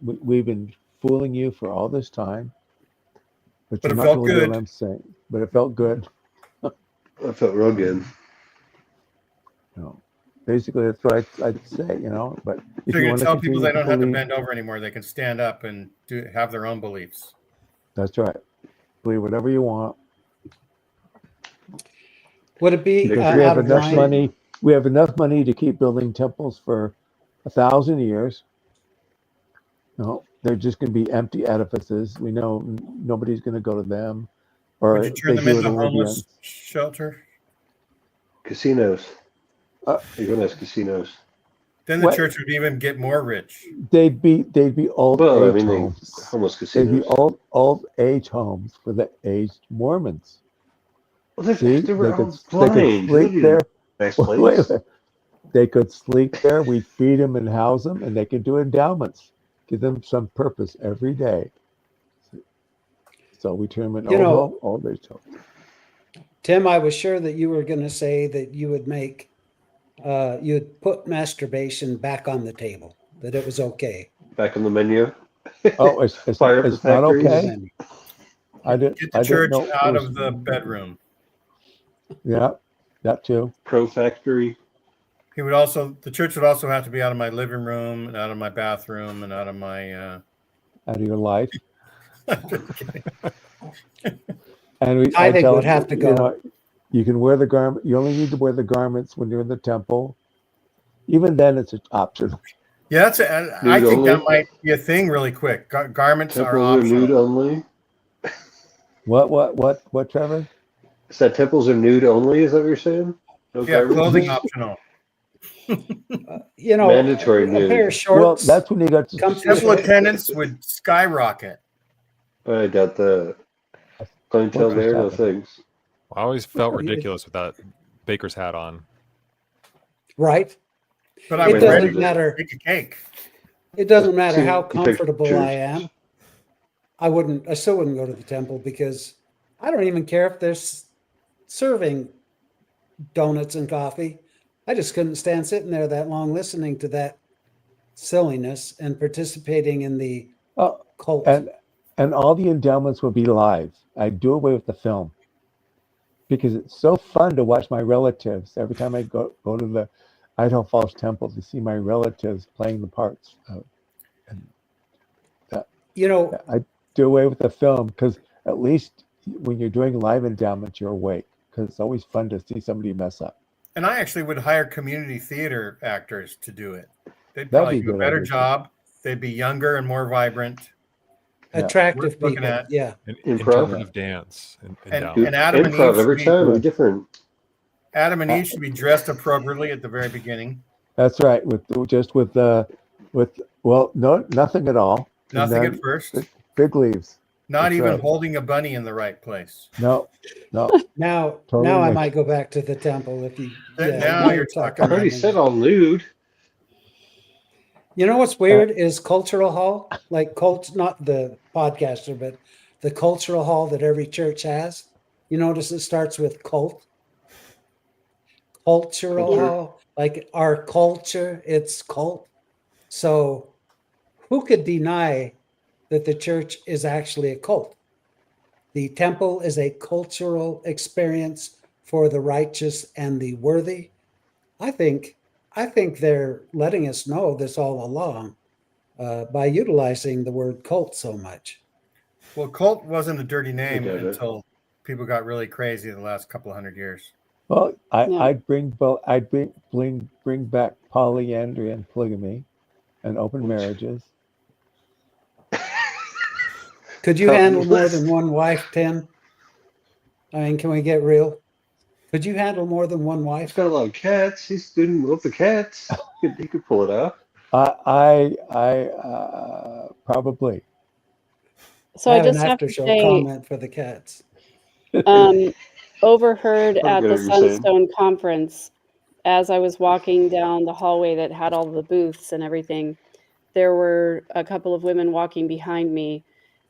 we've been fooling you for all this time. But But you're it not felt believing good. what I'm saying. But it felt good. I felt real good. Basically, that's what I'd say, But if So you you want to tell people continue they to don't have to believe, bend over anymore. They can stand up and have their own beliefs. that's right. Believe whatever you want. Would it be Because we have out of enough line? money. We have enough money to keep building temples for 1,000 years. They're just going to be empty edifices. We know nobody's going to go to them, or Would you if turn they them do, into it will be homeless shelter? Casinos. Uh, You're going to have casinos. Then the What? church would even get more rich. they'd be old Well, age homes. homeless They'd be casinos. old age homes for the aged Mormons. Well, See, they were all they could blind. They sleep didn't there. nice Wait, place. wait. They could sleep there. We'd feed them and house them, and they could do endowments. Give them some purpose every day. So we turn them in old age homes. Tim, I was sure that you were going to say that you would make you'd put masturbation back on the table, that it was okay. Back on the menu. Oh, it's Fire up the it's not factories. okay. Then I didn't Get the I didn't church know it out was, of the bedroom. yeah, that too. Pro factory. The church would also have to be out of my living room and out of my bathroom and out of my. Out of your life. Just kidding. And I think tell it would them, have to go. You can wear the garment. You only need to wear the garments when you're in the temple. Even then, it's optional. Yeah, I Nude think that only? might be a thing really quick. Garments are Temples are nude optional. only. What, Trevor? Is that temples are nude only? Is that what you're saying? No Yeah, garments? clothing optional. You know, Mandatory a pair nude. of shorts. Well, that's when you got to. comfy Temple shorts. attendance would skyrocket. I doubt the clientele What just there. No happened? thanks. I always felt Oh, yeah. ridiculous with that baker's hat on. Right? But It I'm doesn't ready to matter. bake a cake. It doesn't matter See, how you pick comfortable church. I am. I still wouldn't go to the temple because I don't even care if they're serving donuts and coffee. I just couldn't stand sitting there that long listening to that silliness and participating in the Oh, cult. and all the endowments will be live. I do away with the film because it's so fun to watch my relatives every time I go to the Idaho Falls Temple to see my relatives playing the parts. You know, I do away with the film because at least when you're doing live endowments, you're awake because it's always fun to see somebody mess up. And I actually would hire community theater actors to do it. They'd That'd probably be do a good better idea, too. job. They'd be younger and more vibrant. Yeah. attractive Worth looking people. at. Yeah. An Improv? interpretive dance. And endowment. Adam and Eve Improv should every be time would be different. Adam and Eve should be dressed appropriately at the very beginning. That's right. With nothing at all. And Nothing then at first. Big leaves. Not That's even right. holding a bunny in the right place. No. Now Totally I right. might go back to the temple if you. Now you're talking. I already said all nude. You know what's weird is cultural hall, like not the podcaster, but the cultural hall that every church has. You notice it starts with cult. Cultural Culture. hall, like our culture, it's cult. So who could deny that the church is actually a cult? The temple is a cultural experience for the righteous and the worthy. I think they're letting us know this all along by utilizing the word cult so much. Well, cult wasn't a dirty name get it. until people got really crazy in the last couple of hundred years. Well, Yeah. I'd bring back polyandry and polygamy and open marriages. Could you Top handle of the more list. than one wife, Tim? I mean, can we get real? Could you handle more than one He's wife? got a lot of cats. He's doing with the cats. He could pull it off. I probably. So I I have an just have after to show say, comment for the cats. overheard I at get the what you're saying. Sunstone conference, as I was walking down the hallway that had all the booths and everything, there were a couple of women walking behind me,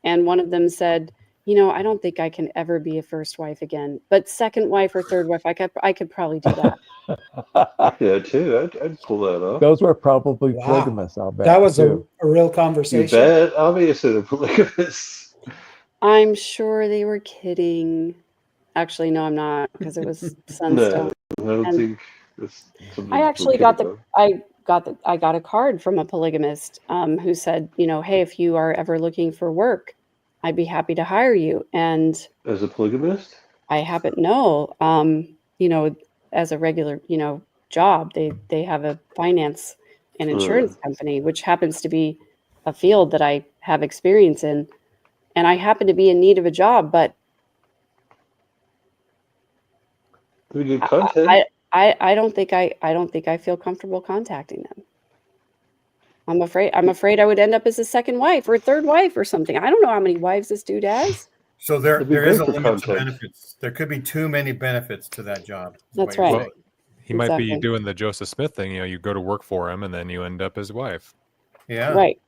and one of them said, I don't think I can ever be a first wife again, but second wife or third wife, I could probably do that. Yeah, too. I'd pull that off. Those were probably Wow. polygamous, I'll bet. That was too. a real You conversation. bet. Obviously, they're polygamous. I'm sure they were kidding. Actually, no, I'm not, because it was Sunstone. No, I don't And think that's something I we're actually kidding about. I got a card from a polygamist who said, hey, if you are ever looking for work, I'd be happy to hire you. And As a polygamist? I happen to know, as a regular, job, they have a finance and insurance company, which happens to be a field that I have experience in. And I happen to be in need of a job, but We do content. I don't think I feel comfortable contacting them. I'm afraid I would end up as a second wife or a third wife or something. I don't know how many wives this dude has. So there It'd be is a great for limit to content. benefits. There could be too many benefits to that job. is That's what you're right. saying. He might be Exactly. doing the Joseph Smith thing. You go to work for him, and then you end up his wife. Yeah. Right.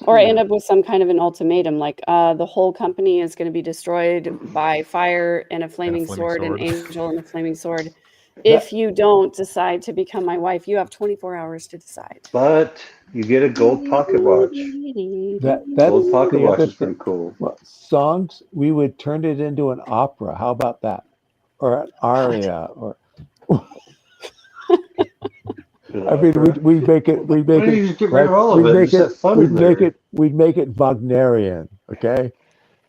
Or I end up with some kind of an ultimatum, like the whole company is going to be destroyed by fire and a flaming sword, an angel and a flaming sword. if you don't decide to become my wife, you have 24 hours to decide. But you get a gold pocket watch. That's Gold pocket the watch other is pretty thing. cool. Well, songs, we would turn it into an opera. How about that? Or an aria, or I mean, we make it, Why don't you just get rid like of all we of it and make just it, have fun in there? we'd make it Wagnerian, okay?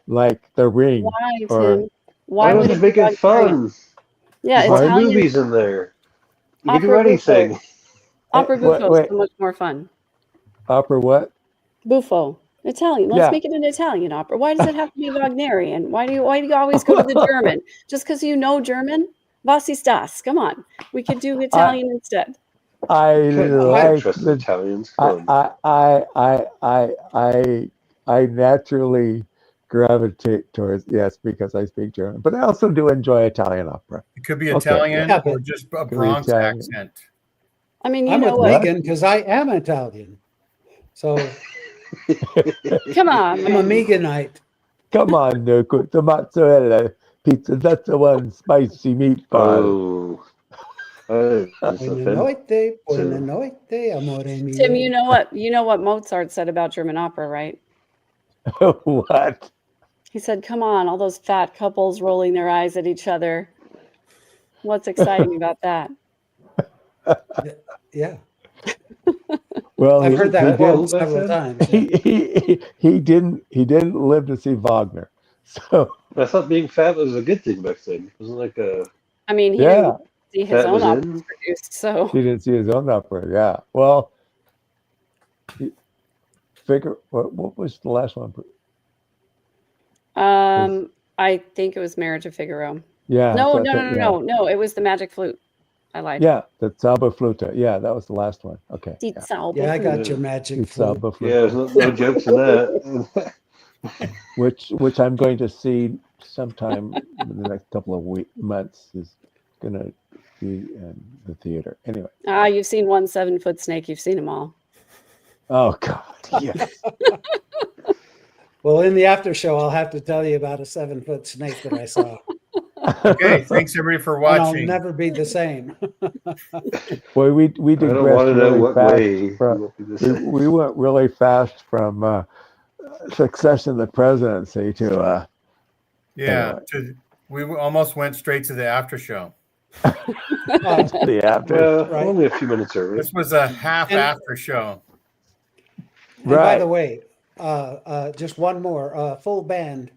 Like The Ring, Why, or Tim? Why Why don't would you it just be make it Wagnerian? fun? Yeah, Just watch Italian movies in there. You can do opera buffo. anything. Opera buffo is wait, so much more fun. opera what? Buffo. Italian. Let's Yeah. make it an Italian opera. Why does it have to be Wagnerian? Why do you always go to the German? Just because you know German? Was ist das? Come on. We could do Italian instead. I I like trust the Italians. Come on. I naturally gravitate towards, yes, because I speak German, but I also do enjoy Italian opera. It could be Okay, Italian yeah. or just a be Bronx Italian. accent. I mean, you I'm know with what? Megan because I am Italian. So Come on, I'm a man. Meganite. Come on, the mozzarella pizza, that's the one spicy meatball. Oh, that's Buona offensive. notte, buona notte, amore mio. Tim, you know what? You know what Mozart said about German opera, right? What? He said, "Come on, all those fat couples rolling their eyes at each other. What's exciting about that?" Yeah, Well, I've heard that that quote cool back several then? times. Yeah. he didn't live to see Wagner, so I thought being fat was a good thing back then. It wasn't like a I mean, he yeah, didn't see his fat own was operas in. produced, so he didn't see his own opera. Yeah, well, what was the last one? I think it was Marriage of Figaro. Yeah, No, so I no, think, no, no, no, no. It was the Magic Flute. I lied. yeah, the Zauberflute. Yeah, that was the last one. Okay, Die yeah. Yeah, I got Yeah. your The magic flute. Zauberflute, Yeah, there's no jokes in that. which I'm going to see sometime in the next couple of months, is gonna be in the theater. Anyway. You've seen one 7-foot snake. You've seen them all. Oh God, yes. Well, in the after show, I'll have to tell you about a 7-foot snake that I saw. Okay, thanks everybody for And I'll watching. never be the same. Boy, we I don't want digressed to know really what fast. way you won't be the same. We went really fast from succession of the presidency to Yeah, anyway. we almost went straight to the after show. The after. Well, Right. only a few minutes early. This was a half And- after show. And by Right. the way, just one more full band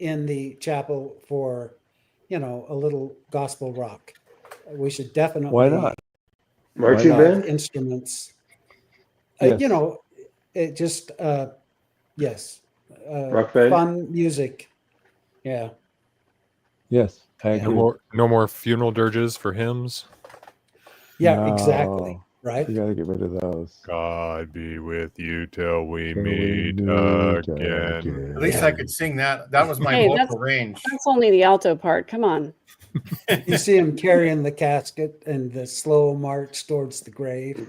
in the chapel for, a little gospel rock. We should definitely Why not? Marching Why not? band? instruments. Yes. It just yes, Rock band? fun music. Yeah. Yes, I Yeah. agree. No more funeral dirges for hymns. Yeah, No. exactly. Right. We got to get rid of those. God be with you till we Till we meet meet again. again. At least I could sing that. That was my Hey, vocal range. That's only the alto part. Come on. You see him carrying the casket and the slow march towards the grave.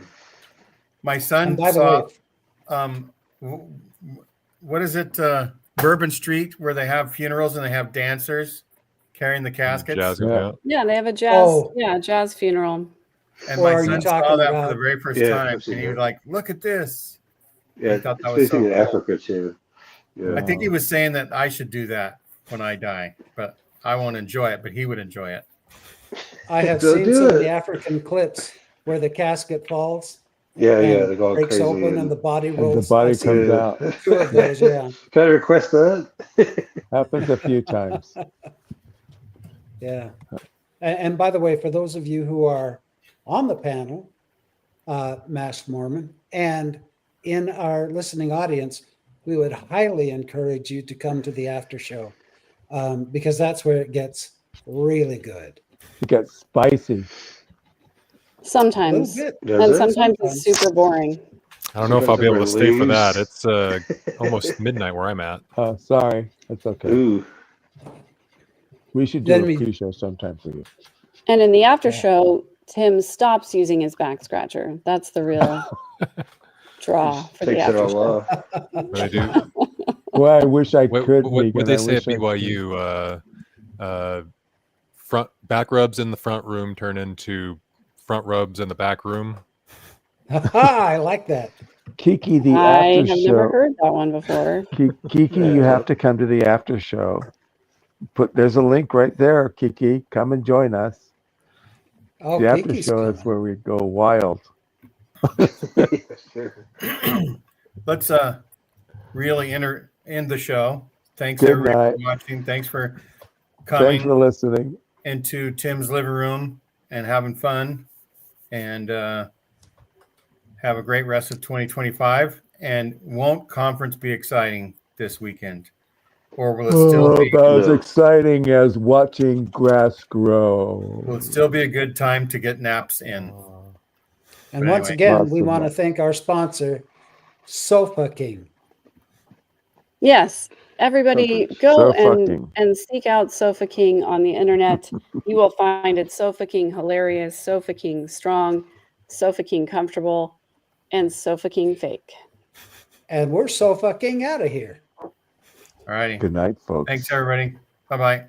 My son And by the saw way, what is it? Bourbon Street, where they have funerals and they have dancers carrying the caskets. Jazz Yeah. yeah. Yeah, they have a jazz. Oh. Yeah, jazz funeral. And Or my are you son saw talking that for about- the very first Yeah, time, I've seen and he was that. like, "Look at this." Yeah, I thought that it's was so basically in cool. Africa too. Yeah. I think he was saying that I should do that when I die, but I won't enjoy it, but he would enjoy it. I have Go seen do some of it. the African clips where the casket falls Yeah, and they go all breaks crazy. open and the body And rolls. the body I've seen comes Yeah. out. 2 of those, yeah. Can I request that? Happens a few times. Yeah. And by the way, for those of you who are on the panel, Masked Mormon, and in our listening audience, we would highly encourage you to come to the after show because that's where it gets really good. It gets spicy. Sometimes. A little bit. Oh, Does And it? sometimes it's super boring. I don't know if I'll be able to Sometimes stay for that. everyone It's almost midnight where I'm at. Sorry, that's okay. Ooh. We should do Then a we- pre-show sometime for you. And in the after Yeah. show, Tim stops using his back scratcher. That's the real draw for the Takes it after all show. off. What I do? Well, I wish I What could. would Megan, they I say at wish I could. BYU? Front back rubs in the front room turn into front rubs in the back room. I like that. Kiki, the I after have never show. heard that one before. Kiki, you have to come to the after show. There's a link right there, Kiki. Come and join us. Oh, The after Kiki's show coming. is where we go wild. Yeah, sure. Let's really end the show. Thanks Good everybody night. for watching. Thanks for Thanks for coming listening. into Tim's living room and having fun. And have a great rest of 2025. And won't conference be exciting this weekend? Or will it still be? About as No. exciting as watching grass grow. Will it still be a good time to get naps in? And But once anyway. again, Lots we of want to naps. thank our sponsor, Sofa King. Yes, everybody Sofa- go Sofa King. and seek out Sofa King on the internet. You will find it Sofa King hilarious, Sofa King strong, Sofa King comfortable, and Sofa King fake. And we're Sofa King out of here. All righty. Good night, folks. Thanks, everybody. Bye-bye.